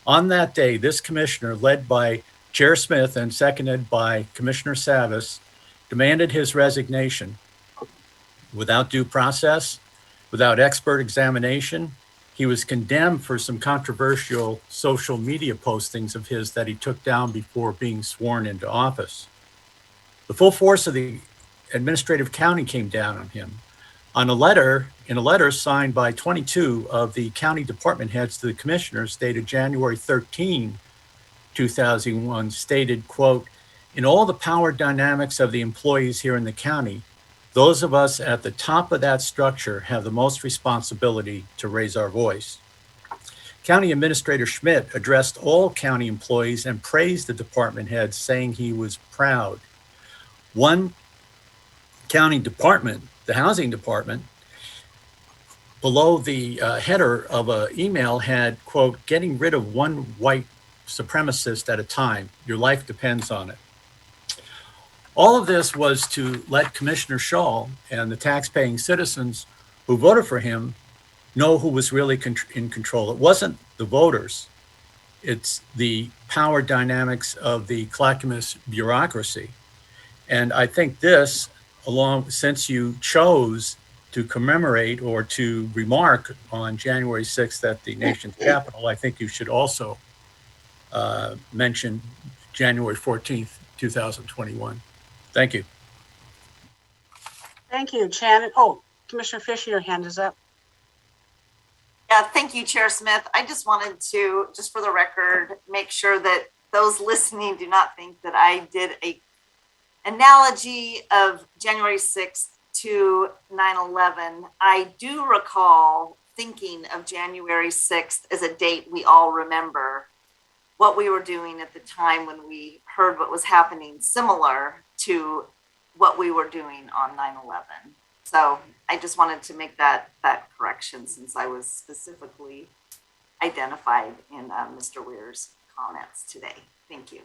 On that day, this commissioner, led by Chair Smith and seconded by Commissioner Savas, demanded his resignation without due process, without expert examination. He was condemned for some controversial social media postings of his that he took down before being sworn into office. The full force of the administrative county came down on him. In a letter signed by 22 of the county department heads to the commissioners, dated January 13, 2001, stated, quote, "In all the power dynamics of the employees here in the county, those of us at the top of that structure have the most responsibility to raise our voice." County Administrator Schmidt addressed all county employees and praised the department heads, saying he was proud. One county department, the housing department, below the header of an email had, quote, "Getting rid of one white supremacist at a time. Your life depends on it." All of this was to let Commissioner Shaw and the taxpaying citizens who voted for him know who was really in control. It wasn't the voters. It's the power dynamics of the Clackamas bureaucracy. And I think this, since you chose to commemorate or to remark on January 6th at the nation's capital, I think you should also mention January 14th, 2021. Thank you. Thank you, Shannon. Oh, Commissioner Fisher, your hand is up. Yeah, thank you, Chair Smith. I just wanted to, just for the record, make sure that those listening do not think that I did a analogy of January 6th to 9/11. I do recall thinking of January 6th as a date we all remember, what we were doing at the time when we heard what was happening, similar to what we were doing on 9/11. So I just wanted to make that correction, since I was specifically identified in Mr. Weir's comments today. Thank you.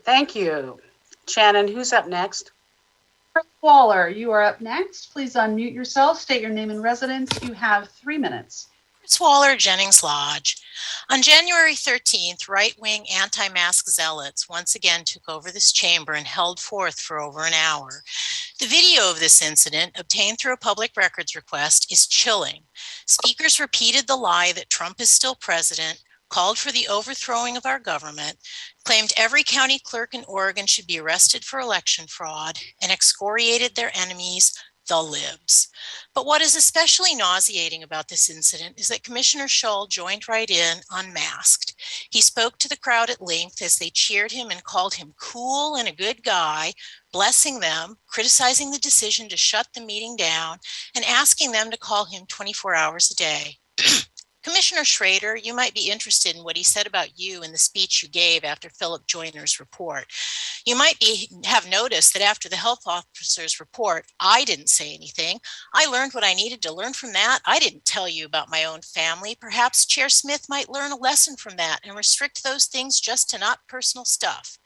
Thank you. Shannon, who's up next? Chris Waller, you are up next. Please unmute yourself, state your name and residence. You have 3 minutes. Chris Waller, Jennings Lodge. On January 13th, right-wing anti-mask zealots once again took over this chamber and held forth for over an hour. The video of this incident, obtained through a public records request, is chilling. Speakers repeated the lie that Trump is still president, called for the overthrowing of our government, claimed every county clerk in Oregon should be arrested for election fraud, and excoriated their enemies, the libs. But what is especially nauseating about this incident is that Commissioner Shull joined right in unmasked. He spoke to the crowd at length as they cheered him and called him cool and a good guy, blessing them, criticizing the decision to shut the meeting down, and asking them to call him 24 hours a day. Commissioner Schrader, you might be interested in what he said about you in the speech you gave after Philip Joyner's report. You might have noticed that after the health officer's report, I didn't say anything. I learned what I needed to learn from that. I didn't tell you about my own family. Perhaps Chair Smith might learn a lesson from that and restrict those things just to not personal stuff.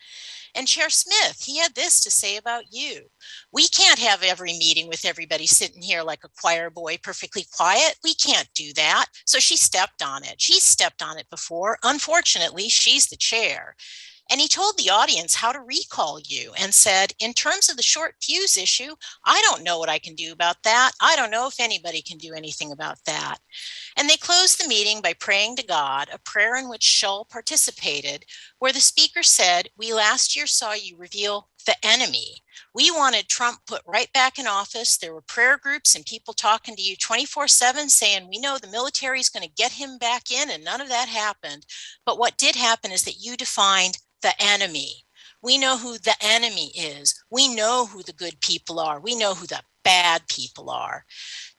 And Chair Smith, he had this to say about you. We can't have every meeting with everybody sitting here like a choir boy, perfectly quiet. We can't do that. So she stepped on it. She's stepped on it before. Unfortunately, she's the chair. And he told the audience how to recall you and said, in terms of the short fuse issue, I don't know what I can do about that. I don't know if anybody can do anything about that. And they closed the meeting by praying to God, a prayer in which Shull participated, where the speaker said, we last year saw you reveal the enemy. We wanted Trump put right back in office. There were prayer groups and people talking to you 24/7 saying, we know the military is going to get him back in, and none of that happened. But what did happen is that you defined the enemy. We know who the enemy is. We know who the good people are. We know who the bad people are.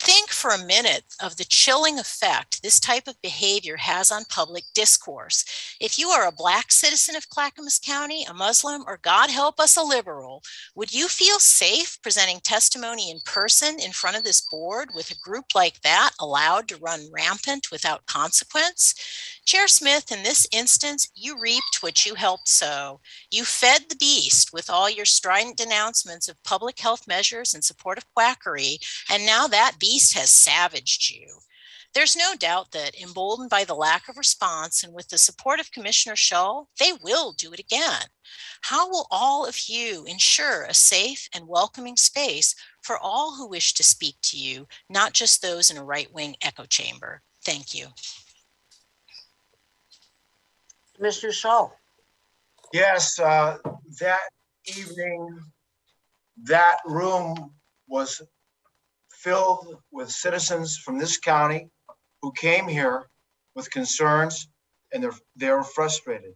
Think for a minute of the chilling effect this type of behavior has on public discourse. If you are a Black citizen of Clackamas County, a Muslim, or God help us, a liberal, would you feel safe presenting testimony in person in front of this board with a group like that allowed to run rampant without consequence? Chair Smith, in this instance, you reaped what you helped sow. You fed the beast with all your strident denouncements of public health measures in support of quackery, and now that beast has savaged you. There's no doubt that, emboldened by the lack of response and with the support of Commissioner Shull, they will do it again. How will all of you ensure a safe and welcoming space for all who wish to speak to you, not just those in a right-wing echo chamber? Thank you. Mr. Shull. Yes, that evening, that room was filled with citizens from this county who came here with concerns, and they were frustrated.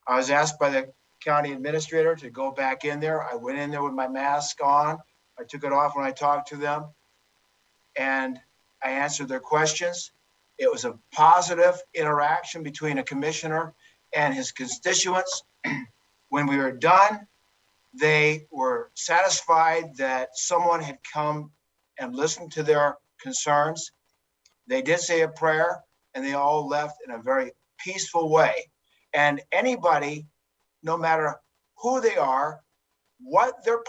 I was asked by the county administrator to go back in there. I went in there with my mask on. I took it off when I talked to them, and I answered their questions. It was a positive interaction between a commissioner and his constituents. When we were done, they were satisfied that someone had come and listened to their concerns. They did say a prayer, and they all left in a very peaceful way. And anybody, no matter who they are, what their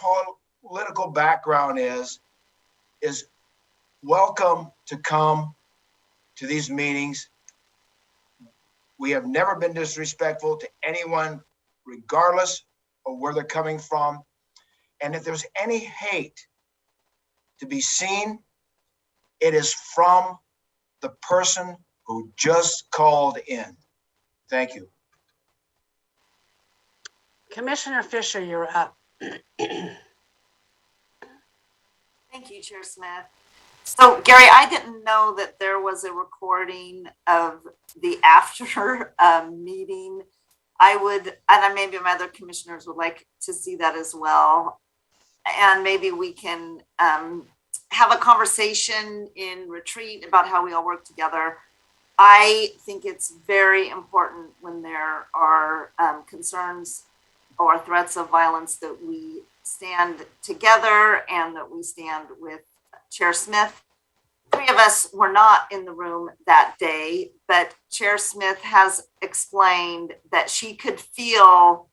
political background is welcome to come to these meetings. We have never been disrespectful to anyone, regardless of where they're coming from. And if there's any hate to be seen, it is from the person who just called in. Thank you. Commissioner Fisher, you're up. Thank you, Chair Smith. So Gary, I didn't know that there was a recording of the after meeting. I would, and maybe my other commissioners would like to see that as well. And maybe we can have a conversation in retreat about how we all work together. I think it's very important when there are concerns or threats of violence that we stand together and that we stand with Chair Smith. 3 of us were not in the room that day, but Chair Smith has explained that she could feel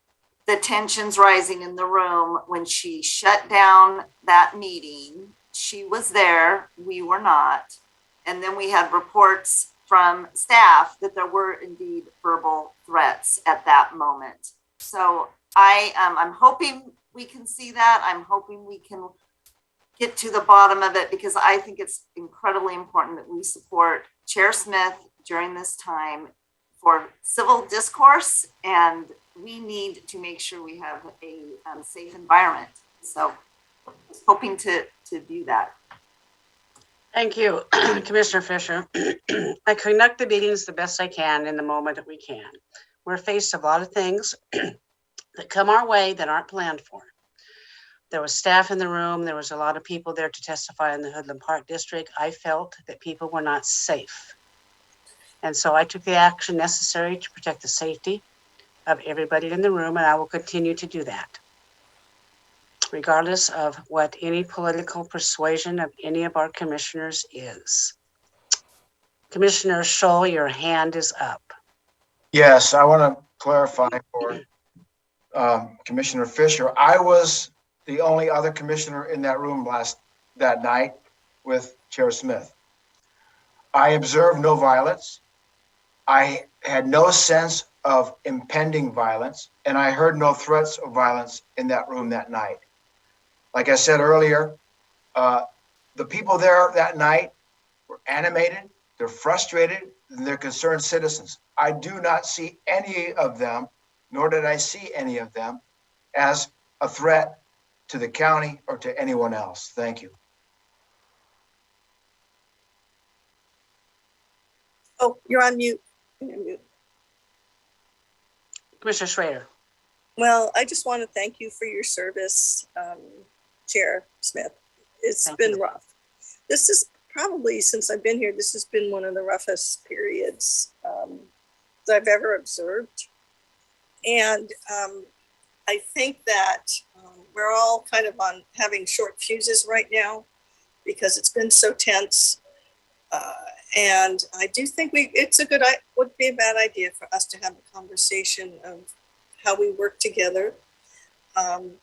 the tensions rising in the room when she shut down that meeting. She was there, we were not. And then we had reports from staff that there were indeed verbal threats at that moment. So I'm hoping we can see that. I'm hoping we can get to the bottom of it, because I think it's incredibly important that we support Chair Smith during this time for civil discourse, and we need to make sure we have a safe environment. So hoping to do that. Thank you, Commissioner Fisher. I conduct the meetings the best I can in the moment that we can. We're faced with a lot of things that come our way that aren't planned for. There was staff in the room. There was a lot of people there to testify in the Hoodland Park District. I felt that people were not safe. And so I took the action necessary to protect the safety of everybody in the room, and I will continue to do that, regardless of what any political persuasion of any of our commissioners is. Commissioner Scholl, your hand is up. Yes, I want to clarify for Commissioner Fisher. I was the only other commissioner in that room that night with Chair Smith. I observed no violence. I had no sense of impending violence, and I heard no threats of violence in that room that night. Like I said earlier, the people there that night were animated, they're frustrated, and they're concerned citizens. I do not see any of them, nor did I see any of them, as a threat to the county or to anyone else. Thank you. Oh, you're on mute. You're on mute. Commissioner Schrader. Well, I just want to thank you for your service, Chair Smith. It's been rough. This is probably, since I've been here, this has been one of the roughest periods that I've ever observed. And I think that we're all kind of on having short fuses right now because it's been so tense. And I do think would be a bad idea for us to have a conversation of how we work together. I'm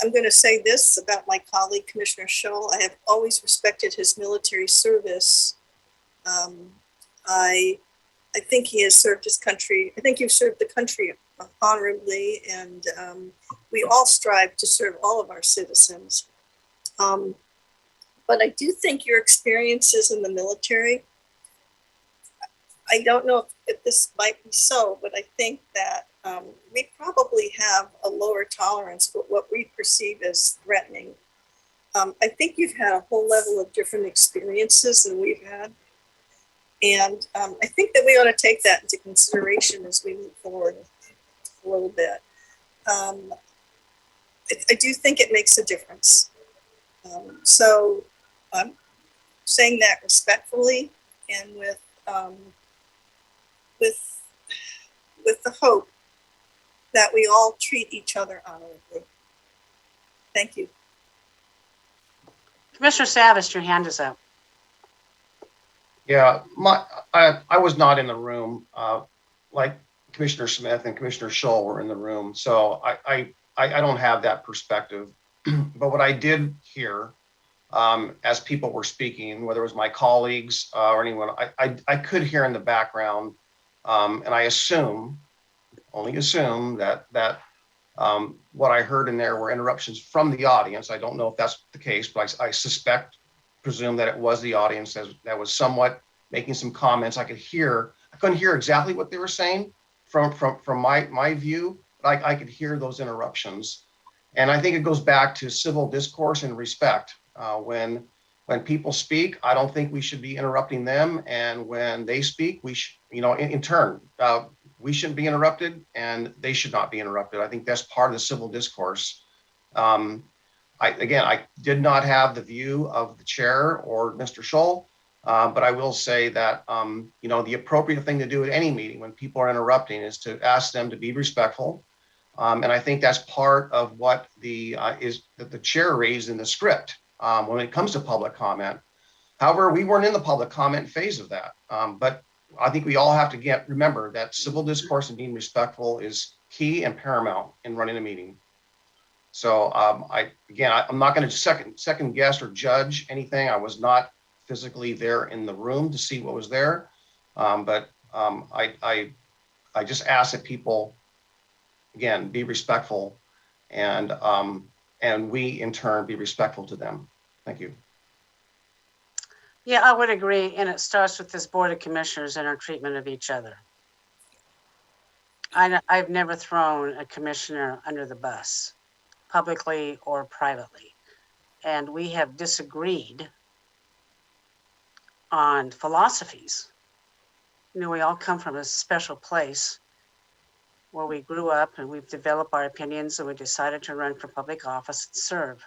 going to say this about my colleague, Commissioner Scholl. I have always respected his military service. I think he has served his country. I think you've served the country honorably, and we all strive to serve all of our citizens. But I do think your experiences in the military, I don't know if this might be so, but I think that we probably have a lower tolerance for what we perceive as threatening. I think you've had a whole level of different experiences than we've had. And I think that we ought to take that into consideration as we move forward a little bit. I do think it makes a difference. So I'm saying that respectfully and with the hope that we all treat each other honorably. Thank you. Commissioner Savage, your hand is up. Yeah, I was not in the room, like Commissioner Smith and Commissioner Scholl were in the room. So I don't have that perspective. But what I did hear as people were speaking, whether it was my colleagues or anyone, I could hear in the background, and I only assume that what I heard in there were interruptions from the audience. I don't know if that's the case, but I presume that it was the audience that was somewhat making some comments. I couldn't hear exactly what they were saying from my view, but I could hear those interruptions. And I think it goes back to civil discourse and respect. When people speak, I don't think we should be interrupting them. And when they speak, we should, in turn, we shouldn't be interrupted and they should not be interrupted. I think that's part of the civil discourse. I did not have the view of the chair or Mr. Scholl, but I will say that, the appropriate thing to do at any meeting when people are interrupting is to ask them to be respectful. And I think that's part of what the chair raised in the script when it comes to public comment. However, we weren't in the public comment phase of that. But I think we all have to remember that civil discourse and being respectful is key and paramount in running a meeting. So I'm not going to second guess or judge anything. I was not physically there in the room to see what was there. But I just ask that people, again, be respectful and we in turn be respectful to them. Thank you. Yeah, I would agree. And it starts with this Board of Commissioners and our treatment of each other. I've never thrown a commissioner under the bus, publicly or privately. And we have disagreed on philosophies. You know, we all come from a special place where we grew up and we've developed our opinions and we decided to run for public office and serve.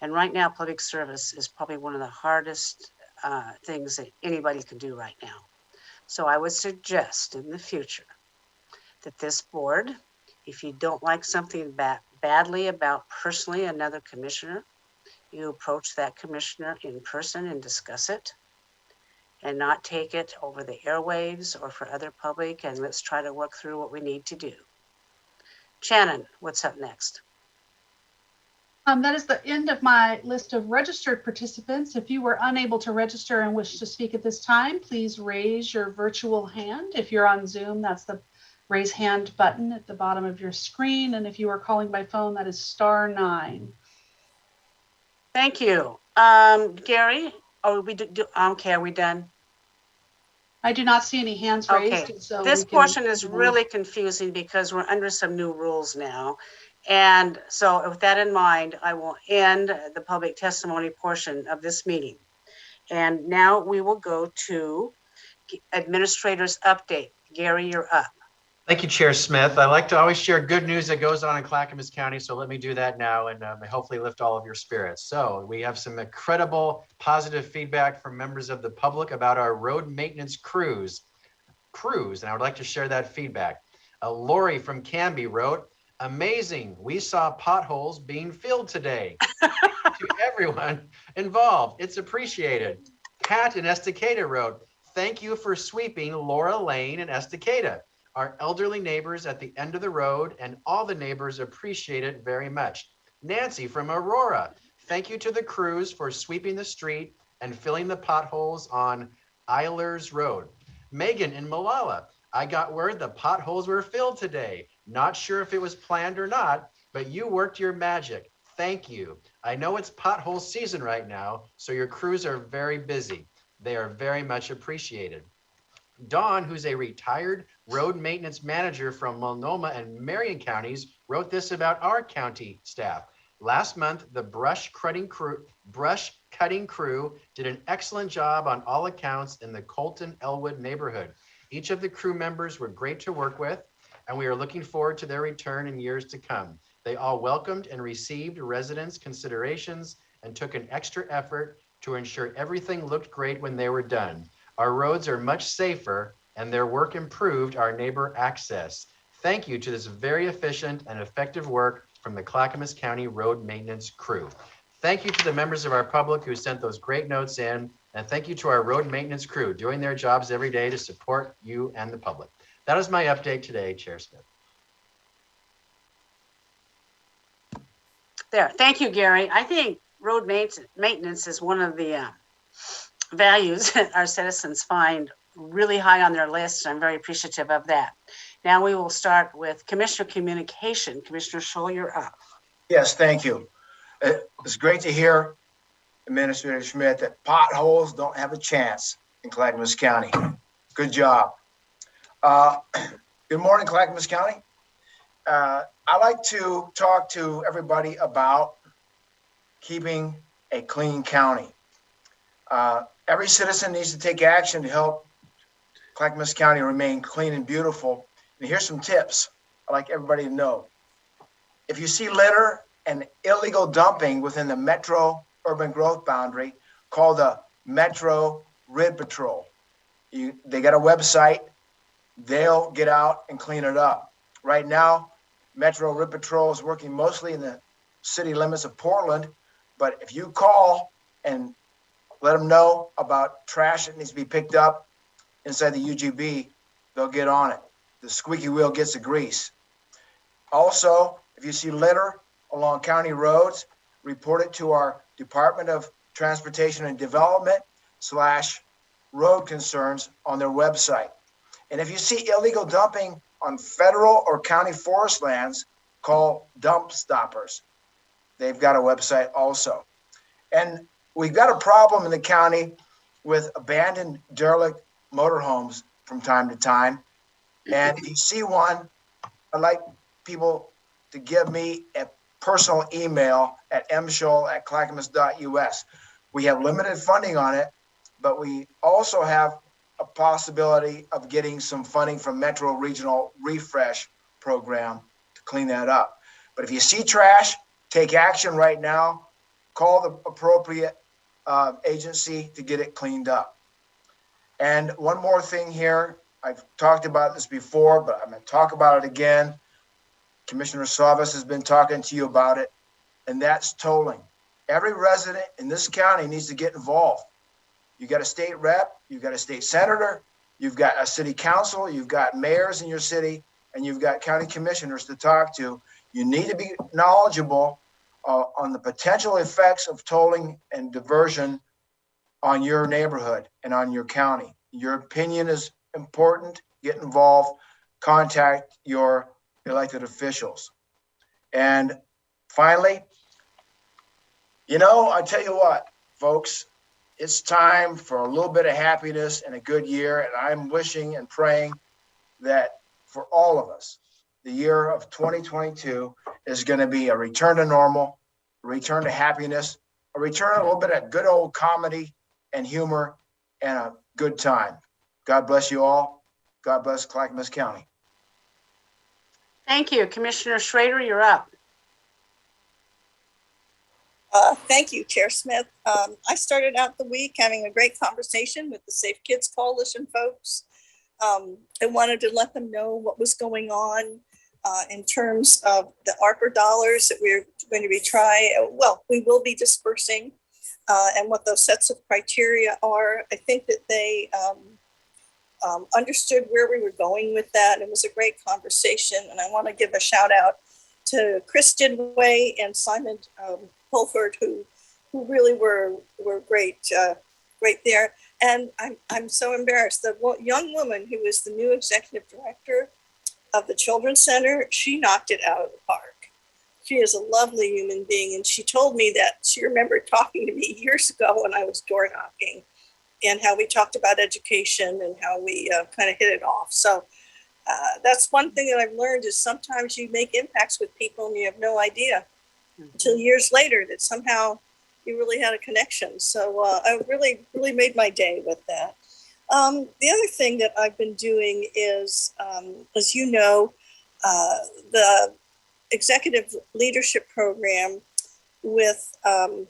And right now, public service is probably one of the hardest things that anybody can do right now. So I would suggest in the future that this board, if you don't like something badly about personally another commissioner, you approach that commissioner in person and discuss it and not take it over the airwaves or for other public, and let's try to work through what we need to do. Shannon, what's up next? That is the end of my list of registered participants. If you were unable to register and wish to speak at this time, please raise your virtual hand. If you're on Zoom, that's the raise hand button at the bottom of your screen. And if you are calling by phone, that is *9. Thank you. Gary, okay, are we done? I do not see any hands raised. Okay, So this portion is really confusing because we're under some new rules now. And so with that in mind, I will end the public testimony portion of this meeting. And now we will go to administrator's update. Gary, you're up. Thank you, Chair Smith. I like to always share good news that goes on in Clackamas County, so let me do that now and hopefully lift all of your spirits. So we have some incredible positive feedback from members of the public about our road maintenance crews, and I would like to share that feedback. Lori from Canby wrote, "Amazing, we saw potholes being filled today." To everyone involved, it's appreciated. Pat in Estacada wrote, "Thank you for sweeping Laura Lane in Estacada. Our elderly neighbors at the end of the road and all the neighbors appreciate it very much." Nancy from Aurora, "Thank you to the crews for sweeping the street and filling the potholes on Eilers Road." Megan in Malala, "I got word the potholes were filled today. Not sure if it was planned or not, but you worked your magic. Thank you. I know it's pothole season right now, so your crews are very busy. They are very much appreciated." Dawn, who's a retired road maintenance manager from Multnomah and Marion counties, wrote this about our county staff. "Last month, the brush cutting crew did an excellent job on all accounts in the Colton Elwood neighborhood. Each of the crew members were great to work with, and we are looking forward to their return in years to come. They all welcomed and received residents' considerations and took an extra effort to ensure everything looked great when they were done. Our roads are much safer and their work improved our neighbor access. Thank you to this very efficient and effective work from the Clackamas County Road Maintenance Crew." Thank you to the members of our public who sent those great notes in, and thank you to our road maintenance crew doing their jobs every day to support you and the public. That is my update today, Chair Smith. There, thank you, Gary. I think road maintenance is one of the values that our citizens find really high on their list. I'm very appreciative of that. Now we will start with Commissioner Communication. Commissioner Scholl, you're up. Yes, thank you. It's great to hear, Administrator Schmidt, that potholes don't have a chance in Clackamas County. Good job. Good morning, Clackamas County. I'd like to talk to everybody about keeping a clean county. Every citizen needs to take action to help Clackamas County remain clean and beautiful. And here's some tips I'd like everybody to know. If you see litter and illegal dumping within the metro urban growth boundary, call the Metro Rid Patrol. They got a website. They'll get out and clean it up. Right now, Metro Rid Patrol is working mostly in the city limits of Portland, but if you call and let them know about trash that needs to be picked up inside the UGB, they'll get on it. The squeaky wheel gets the grease. Also, if you see litter along county roads, report it to our Department of Transportation and Development /road concerns on their website. And if you see illegal dumping on federal or county forest lands, call Dump Stoppers. They've got a website also. And we've got a problem in the county with abandoned derelict motorhomes from time to time. And if you see one, I'd like people to give me a personal email at mscholl@clackamas.us. We have limited funding on it, but we also have a possibility of getting some funding from Metro Regional Refresh Program to clean that up. But if you see trash, take action right now. Call the appropriate agency to get it cleaned up. And one more thing here, I've talked about this before, but I'm going to talk about it again. Commissioner Savas has been talking to you about it, and that's tolling. Every resident in this county needs to get involved. You got a state rep, you've got a state senator, you've got a city council, you've got mayors in your city, and you've got county commissioners to talk to. You need to be knowledgeable on the potential effects of tolling and diversion on your neighborhood and on your county. Your opinion is important. Get involved. Contact your elected officials. And finally, I tell you what, folks, it's time for a little bit of happiness and a good year. And I'm wishing and praying that for all of us, the year of 2022 is going to be a return to normal, a return to happiness, a return a little bit of good old comedy and humor and a good time. God bless you all. God bless Clackamas County. Thank you. Commissioner Schrader, you're up. Thank you, Chair Smith. I started out the week having a great conversation with the Safe Kids Coalition folks. I wanted to let them know what was going on in terms of the ARPA dollars that we're going to be we will be dispersing and what those sets of criteria are. I think that they understood where we were going with that. It was a great conversation, and I want to give a shout out to Chris Didway and Simon Pulford, who really were great there. And I'm so embarrassed. The young woman who is the new executive director of the Children's Center, she knocked it out of the park. She is a lovely human being, and she told me that she remembered talking to me years ago when I was door knocking, and how we talked about education and how we kind of hit it off. So that's one thing that I've learned is sometimes you make impacts with people and you have no idea until years later that somehow you really had a connection. So I really made my day with that. The other thing that I've been doing is, as you know, the executive leadership program with the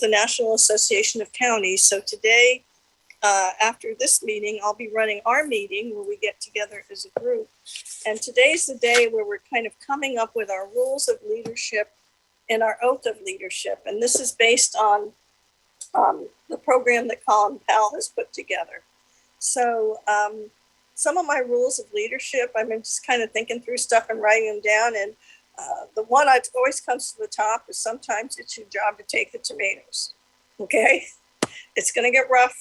National Association of Counties. So today, after this meeting, I'll be running our meeting where we get together as a group. And today's the day where we're kind of coming up with our rules of leadership and our oath of leadership. And this is based on the program that Colin Powell has put together. So some of my rules of leadership, I've been just kind of thinking through stuff and writing them down. And the one that always comes to the top is sometimes it's your job to take the tomatoes. Okay? It's going to get rough.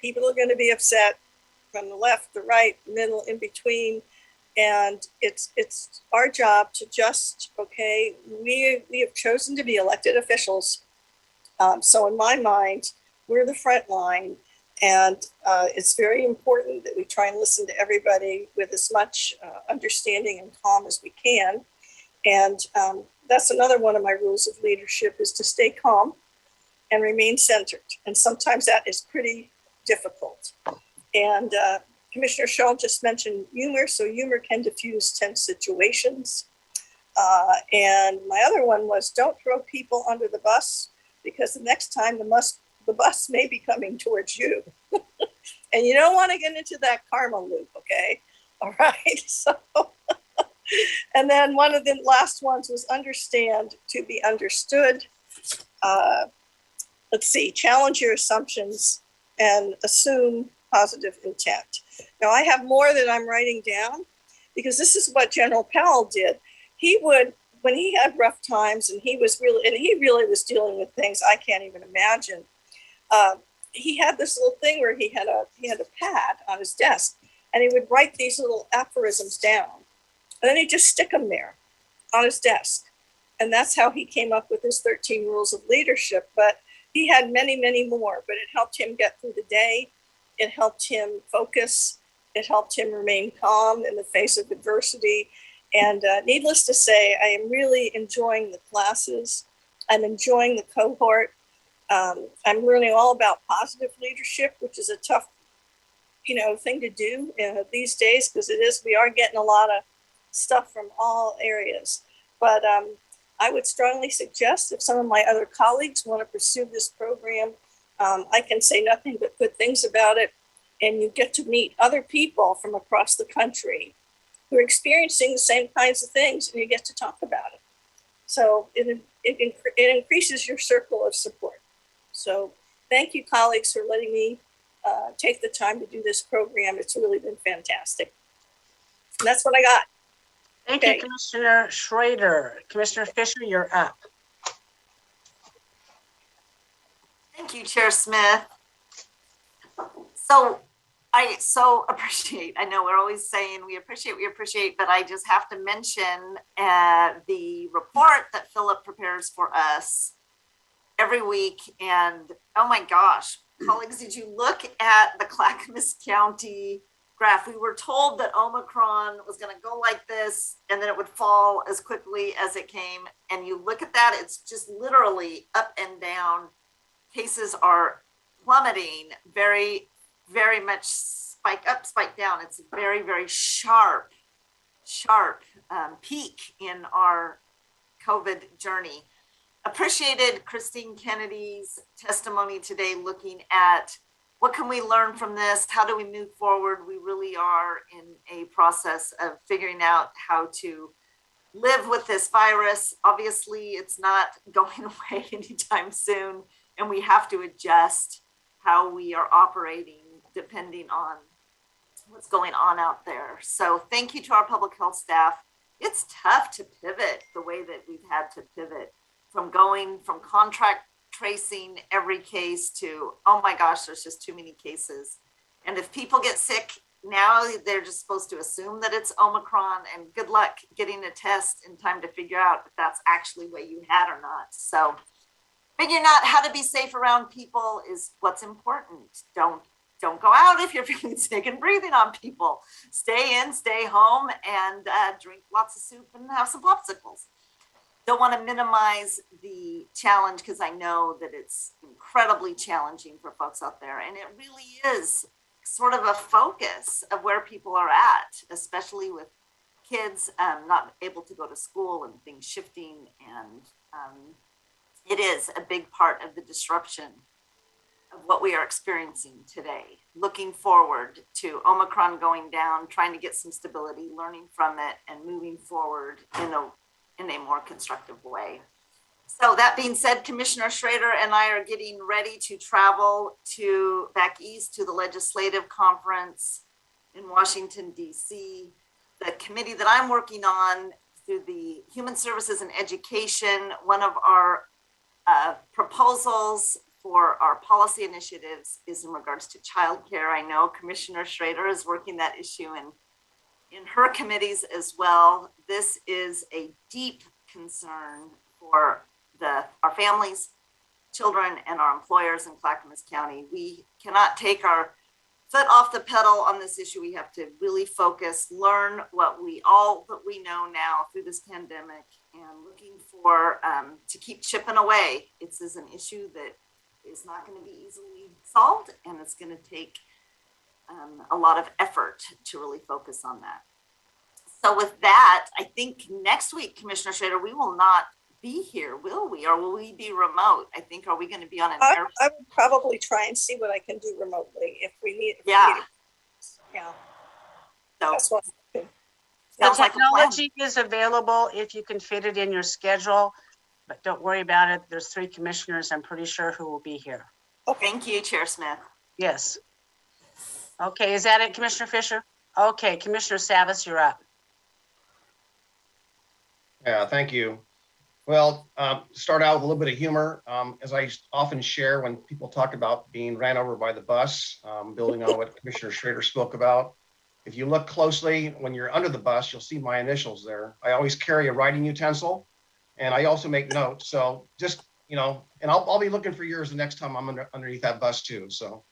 People are going to be upset from the left, the right, middle, in between. And it's our job to just, we have chosen to be elected officials. So in my mind, we're the front line. And it's very important that we try and listen to everybody with as much understanding and calm as we can. And that's another one of my rules of leadership is to stay calm and remain centered. And sometimes that is pretty difficult. And Commissioner Shaw just mentioned humor. So humor can diffuse tense situations. And my other one was don't throw people under the bus because the next time the bus may be coming towards you. And you don't want to get into that karma loop, okay? All right, so. And then one of the last ones was understand to be understood. Let's see, challenge your assumptions and assume positive intent. Now I have more that I'm writing down because this is what General Powell did. He would, when he had rough times and he really was dealing with things I can't even imagine. He had this little thing where he had a pad on his desk and he would write these little aphorisms down and then he'd just stick them there on his desk. And that's how he came up with his 13 rules of leadership. But he had many, many more, but it helped him get through the day. It helped him focus. It helped him remain calm in the face of adversity. And needless to say, I am really enjoying the classes. I'm enjoying the cohort. I'm learning all about positive leadership, which is a tough, thing to do these days, because we are getting a lot of stuff from all areas. But I would strongly suggest, if some of my other colleagues want to pursue this program, I can say nothing but good things about it. And you get to meet other people from across the country who are experiencing the same kinds of things, and you get to talk about it. So it increases your circle of support. So thank you, colleagues, for letting me take the time to do this program. It's really been fantastic. And that's what I got. Thank you, Commissioner Schrader. Commissioner Fisher, you're up. Thank you, Chair Smith. So I so appreciate, I know we're always saying we appreciate, but I just have to mention the report that Philip prepares for us every week. And oh my gosh, colleagues, did you look at the Clackamas County graph? We were told that Omicron was going to go like this and then it would fall as quickly as it came. And you look at that, it's just literally up and down. Cases are plummeting, very, very much spike up, spike down. It's a very, very sharp peak in our COVID journey. Appreciated Christine Kennedy's testimony today, looking at what can we learn from this? How do we move forward? We really are in a process of figuring out how to live with this virus. Obviously, it's not going away anytime soon, and we have to adjust how we are operating depending on what's going on out there. So thank you to our public health staff. It's tough to pivot the way that we've had to pivot from going from contract tracing every case to, oh my gosh, there's just too many cases. And if people get sick now, they're just supposed to assume that it's Omicron, and good luck getting a test in time to figure out if that's actually what you had or not. So figuring out how to be safe around people is what's important. Don't go out if you're feeling sick and breathing on people. Stay in, stay home, and drink lots of soup and have some popsicles. Don't want to minimize the challenge, because I know that it's incredibly challenging for folks out there. And it really is sort of a focus of where people are at, especially with kids not able to go to school and things shifting. And it is a big part of the disruption of what we are experiencing today. Looking forward to Omicron going down, trying to get some stability, learning from it, and moving forward in a more constructive way. So that being said, Commissioner Schrader and I are getting ready to travel back east to the legislative conference in Washington, D.C. The committee that I'm working on through the Human Services and Education, one of our proposals for our policy initiatives is in regards to childcare. I know Commissioner Schrader is working that issue in her committees as well. This is a deep concern for our families, children, and our employers in Clackamas County. We cannot take our foot off the pedal on this issue. We have to really focus, learn all that we know now through this pandemic, and looking for to keep chipping away. This is an issue that is not going to be easily solved, and it's going to take a lot of effort to really focus on that. So with that, I think next week, Commissioner Schrader, we will not be here, will we? Or will we be remote? I think, are we going to be on an airplane? I would probably try and see what I can do remotely if we need. Yeah. Yeah. So that's what the technology is available if you can fit it in your schedule, but don't worry about it. There's 3 commissioners, I'm pretty sure, who will be here. Okay. Thank you, Chair Smith. Yes. Okay, is that it, Commissioner Fisher? Okay, Commissioner Savas, you're up. Yeah, thank you. Well, start out with a little bit of humor. As I often share when people talk about being ran over by the bus, building on what Commissioner Schrader spoke about. If you look closely, when you're under the bus, you'll see my initials there. I always carry a writing utensil, and I also make notes. So just you know, and I'll be looking for yours the next time I'm underneath that bus too. So.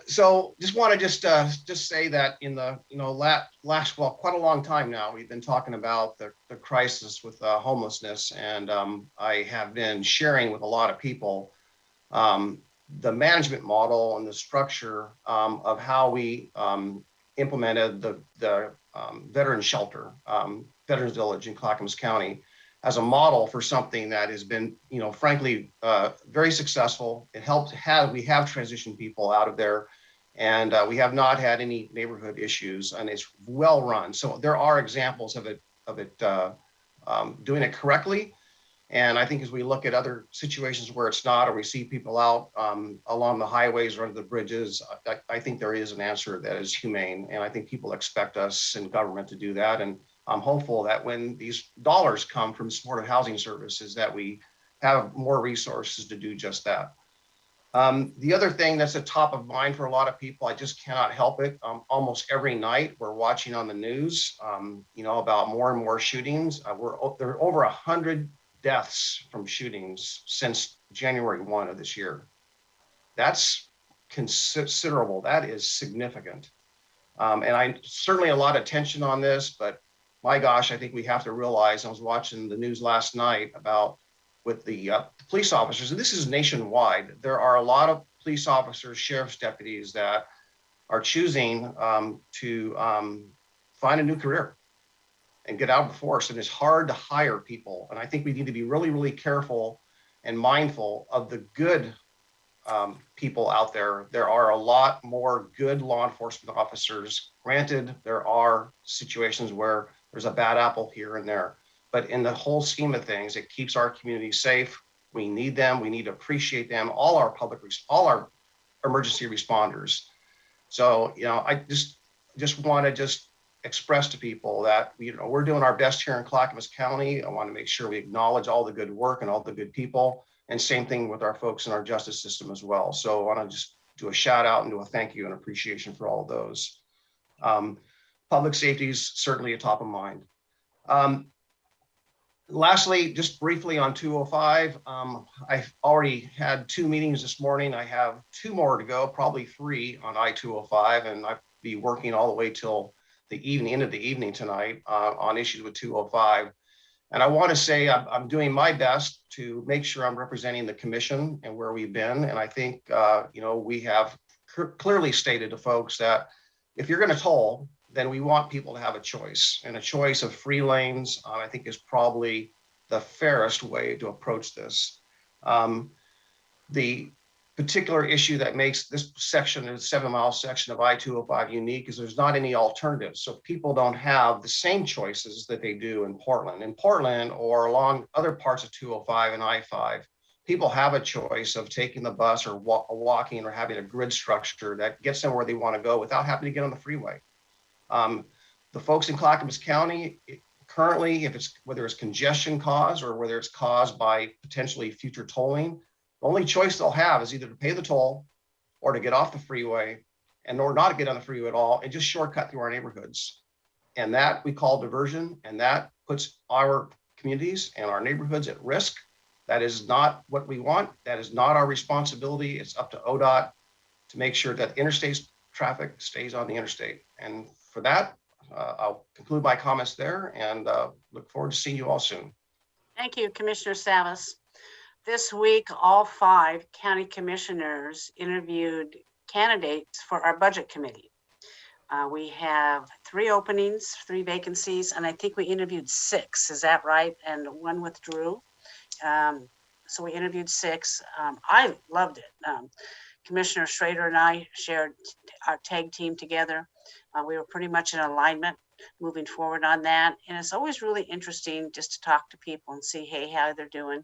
So just want to just say that in the, you know, last, well, quite a long time now, we've been talking about the crisis with homelessness. And I have been sharing with a lot of people the management model and the structure of how we implemented the veteran shelter, Veterans Village in Clackamas County, as a model for something that has been, you know, frankly, very successful. It helped we have transitioned people out of there, and we have not had any neighborhood issues, and it's well run. So there are examples of it doing it correctly. And I think as we look at other situations where it's not, or we see people out along the highways or under the bridges, I think there is an answer that is humane. And I think people expect us in government to do that. And I'm hopeful that when these dollars come from supportive housing services, that we have more resources to do just that. The other thing that's at top of mind for a lot of people, I just cannot help it. Almost every night we're watching on the news, you know, about more and more shootings. There are over 100 deaths from shootings since January 1 of this year. That's considerable. That is significant. And I certainly a lot of tension on this, but my gosh, I think we have to realize, I was watching the news last night about with the police officers, and this is nationwide. There are a lot of police officers, sheriff's deputies that are choosing to find a new career and get out of the force. And it's hard to hire people. And I think we need to be really, really careful and mindful of the good people out there. There are a lot more good law enforcement officers. Granted, there are situations where there's a bad apple here and there, but in the whole scheme of things, it keeps our community safe. We need them. We need to appreciate them. All our emergency responders. So, you know, I just want to express to people that, you know, we're doing our best here in Clackamas County. I want to make sure we acknowledge all the good work and all the good people, and same thing with our folks in our justice system as well. So I want to just do a shout out and do a thank you and appreciation for all of those. Public safety is certainly a top of mind. Lastly, just briefly on 205, I've already had 2 meetings this morning. I have 2 more to go, probably 3 on I-205, and I'll be working all the way till the end of the evening tonight on issues with 205. And I want to say I'm doing my best to make sure I'm representing the commission and where we've been. And I think, you know, we have clearly stated to folks that if you're going to toll, then we want people to have a choice, and a choice of free lanes, I think is probably the fairest way to approach this. The particular issue that makes this section, the 7-mile section of I-205 unique, is there's not any alternatives. So people don't have the same choices that they do in Portland. In Portland or along other parts of 205 and I-5, people have a choice of taking the bus or walking or having a grid structure that gets them where they want to go without having to get on the freeway. The folks in Clackamas County, currently, whether it's congestion caused or whether it's caused by potentially future tolling, the only choice they'll have is either to pay the toll or to get off the freeway or not get on the freeway at all and just shortcut through our neighborhoods. And that we call diversion, and that puts our communities and our neighborhoods at risk. That is not what we want. That is not our responsibility. It's up to ODOT to make sure that interstate traffic stays on the interstate. And for that, I'll conclude my comments there and look forward to seeing you all soon. Thank you, Commissioner Savas. This week, all 5 county commissioners interviewed candidates for our budget committee. We have 3 openings, 3 vacancies, and I think we interviewed 6. Is that right? And 1 withdrew. So we interviewed 6. I loved it. Commissioner Schrader and I shared our tag team together. We were pretty much in alignment moving forward on that. And it's always really interesting just to talk to people and see, hey, how they're doing.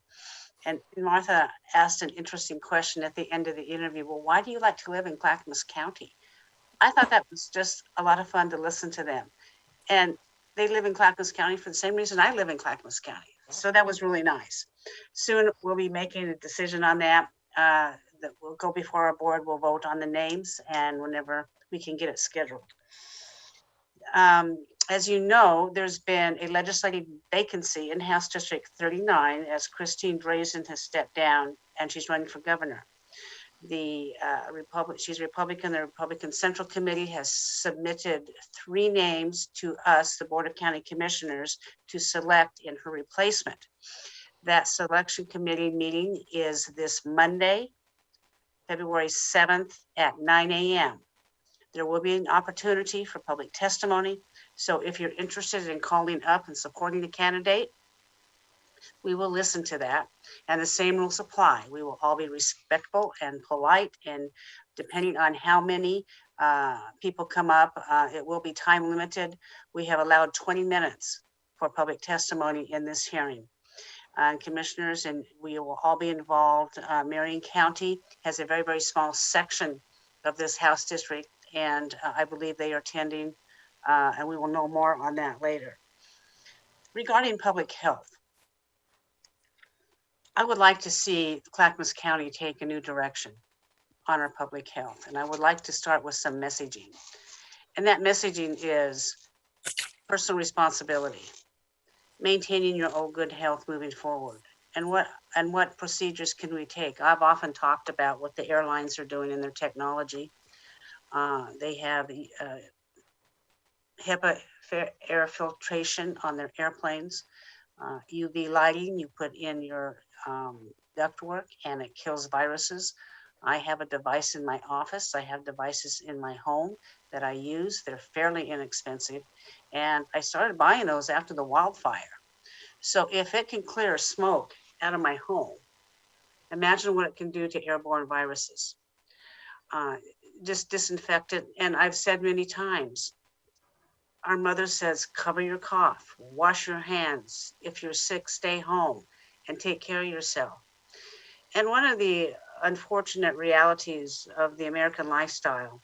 And Martha asked an interesting question at the end of the interview. Well, why do you like to live in Clackamas County? I thought that was just a lot of fun to listen to them. And they live in Clackamas County for the same reason I live in Clackamas County. So that was really nice. Soon we'll be making a decision on that. That will go before our board. We'll vote on the names and whenever we can get it scheduled. As you know, there's been a legislative vacancy in House District 39 as Christine Drazen has stepped down and she's running for governor. She's Republican. The Republican Central Committee has submitted 3 names to us, the Board of County Commissioners, to select in her replacement. That selection committee meeting is this Monday, February 7th at 9 a.m. There will be an opportunity for public testimony. So if you're interested in calling up and supporting the candidate, we will listen to that. And the same rules apply. We will all be respectful and polite, and depending on how many people come up, it will be time limited. We have allowed 20 minutes for public testimony in this hearing. Commissioners, and we will all be involved. Marion County has a very, very small section of this House district, and I believe they are attending, and we will know more on that later. Regarding public health, I would like to see Clackamas County take a new direction on our public health, and I would like to start with some messaging. And that messaging is personal responsibility, maintaining your own good health moving forward, and what procedures can we take? I've often talked about what the airlines are doing in their technology. They have HEPA air filtration on their airplanes, UV lighting you put in your ductwork and it kills viruses. I have a device in my office. I have devices in my home that I use. They're fairly inexpensive. And I started buying those after the wildfire. So if it can clear smoke out of my home, imagine what it can do to airborne viruses. Just disinfect it. And I've said many times, our mother says, cover your cough, wash your hands. If you're sick, stay home and take care of yourself. And one of the unfortunate realities of the American lifestyle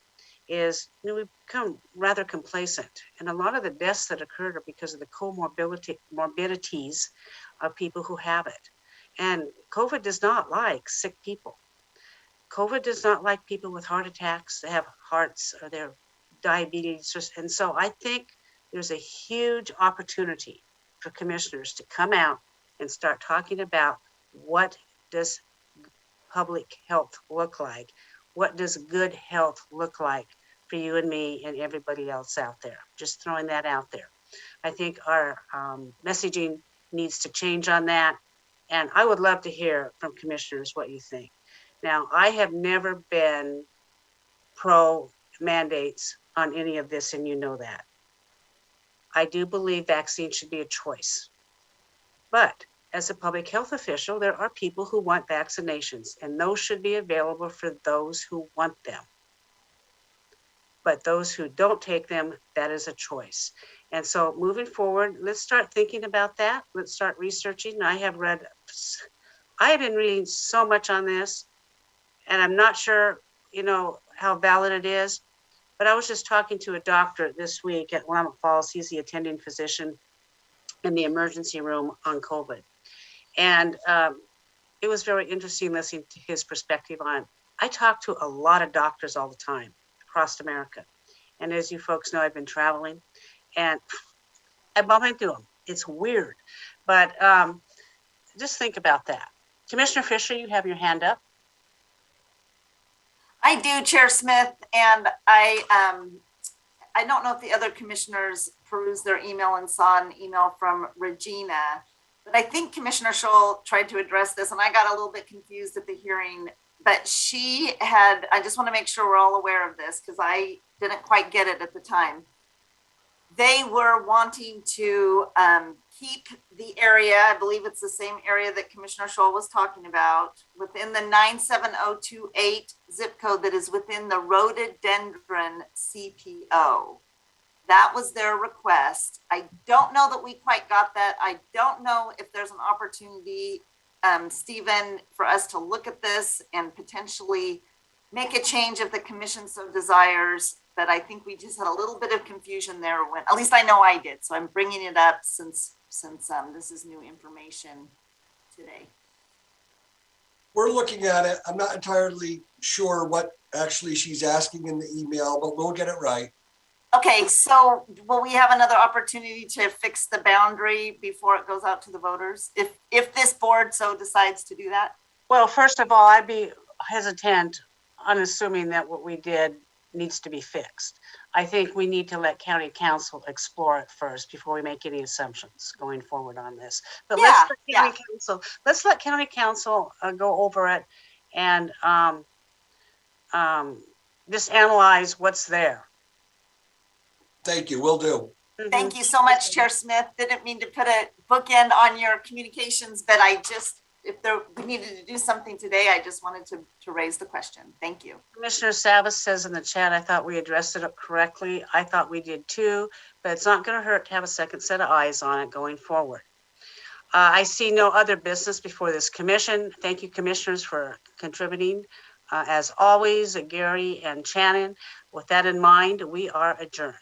is we've become rather complacent. And a lot of the deaths that occurred are because of the morbidities of people who have it. And COVID does not like sick people. COVID does not like people with heart attacks, that have hearts or their diabetes. And so I think there's a huge opportunity for commissioners to come out and start talking about what does public health look like? What does good health look like for you and me and everybody else out there? Just throwing that out there. I think our messaging needs to change on that. And I would love to hear from commissioners what you think. Now, I have never been pro mandates on any of this, and you know that. I do believe vaccines should be a choice. But as a public health official, there are people who want vaccinations, and those should be available for those who want them. But those who don't take them, that is a choice. And so moving forward, let's start thinking about that. Let's start researching. I have been reading so much on this, and I'm not sure, how valid it is. But I was just talking to a doctor this week at Willamette Falls. He's the attending physician in the emergency room on COVID. And it was very interesting listening to his perspective on it. I talk to a lot of doctors all the time across America. And as you folks know, I've been traveling and I bump into them. It's weird, but just think about that. Commissioner Fisher, you have your hand up. I do, Chair Smith, and I don't know if the other commissioners perused their email and saw an email from Regina, but I think Commissioner Scholl tried to address this, and I got a little bit confused at the hearing. But I just want to make sure we're all aware of this because I didn't quite get it at the time. They were wanting to keep the area, I believe it's the same area that Commissioner Scholl was talking about, within the 97028 zip code that is within the rhododendron CPO. That was their request. I don't know that we quite got that. I don't know if there's an opportunity, Stephen, for us to look at this and potentially make a change if the commission so desires. But I think we just had a little bit of confusion there when, at least I know I did. So I'm bringing it up since this is new information today. We're looking at it. I'm not entirely sure what actually she's asking in the email, but we'll get it right. Okay, so will we have another opportunity to fix the boundary before it goes out to the voters? If this board so decides to do that? Well, first of all, I'd be hesitant on assuming that what we did needs to be fixed. I think we need to let county council explore it first before we make any assumptions going forward on this. But let's let county council go over it and just analyze what's there. Thank you, will do. Thank you so much, Chair Smith. Didn't mean to put a bookend on your communications, but I just, we needed to do something today, I just wanted to raise the question. Thank you. Commissioner Savas says in the chat, I thought we addressed it correctly. I thought we did too, but it's not going to hurt to have a second set of eyes on it going forward. I see no other business before this commission. Thank you, commissioners, for contributing. As always, Gary and Shannon, with that in mind, we are adjourned.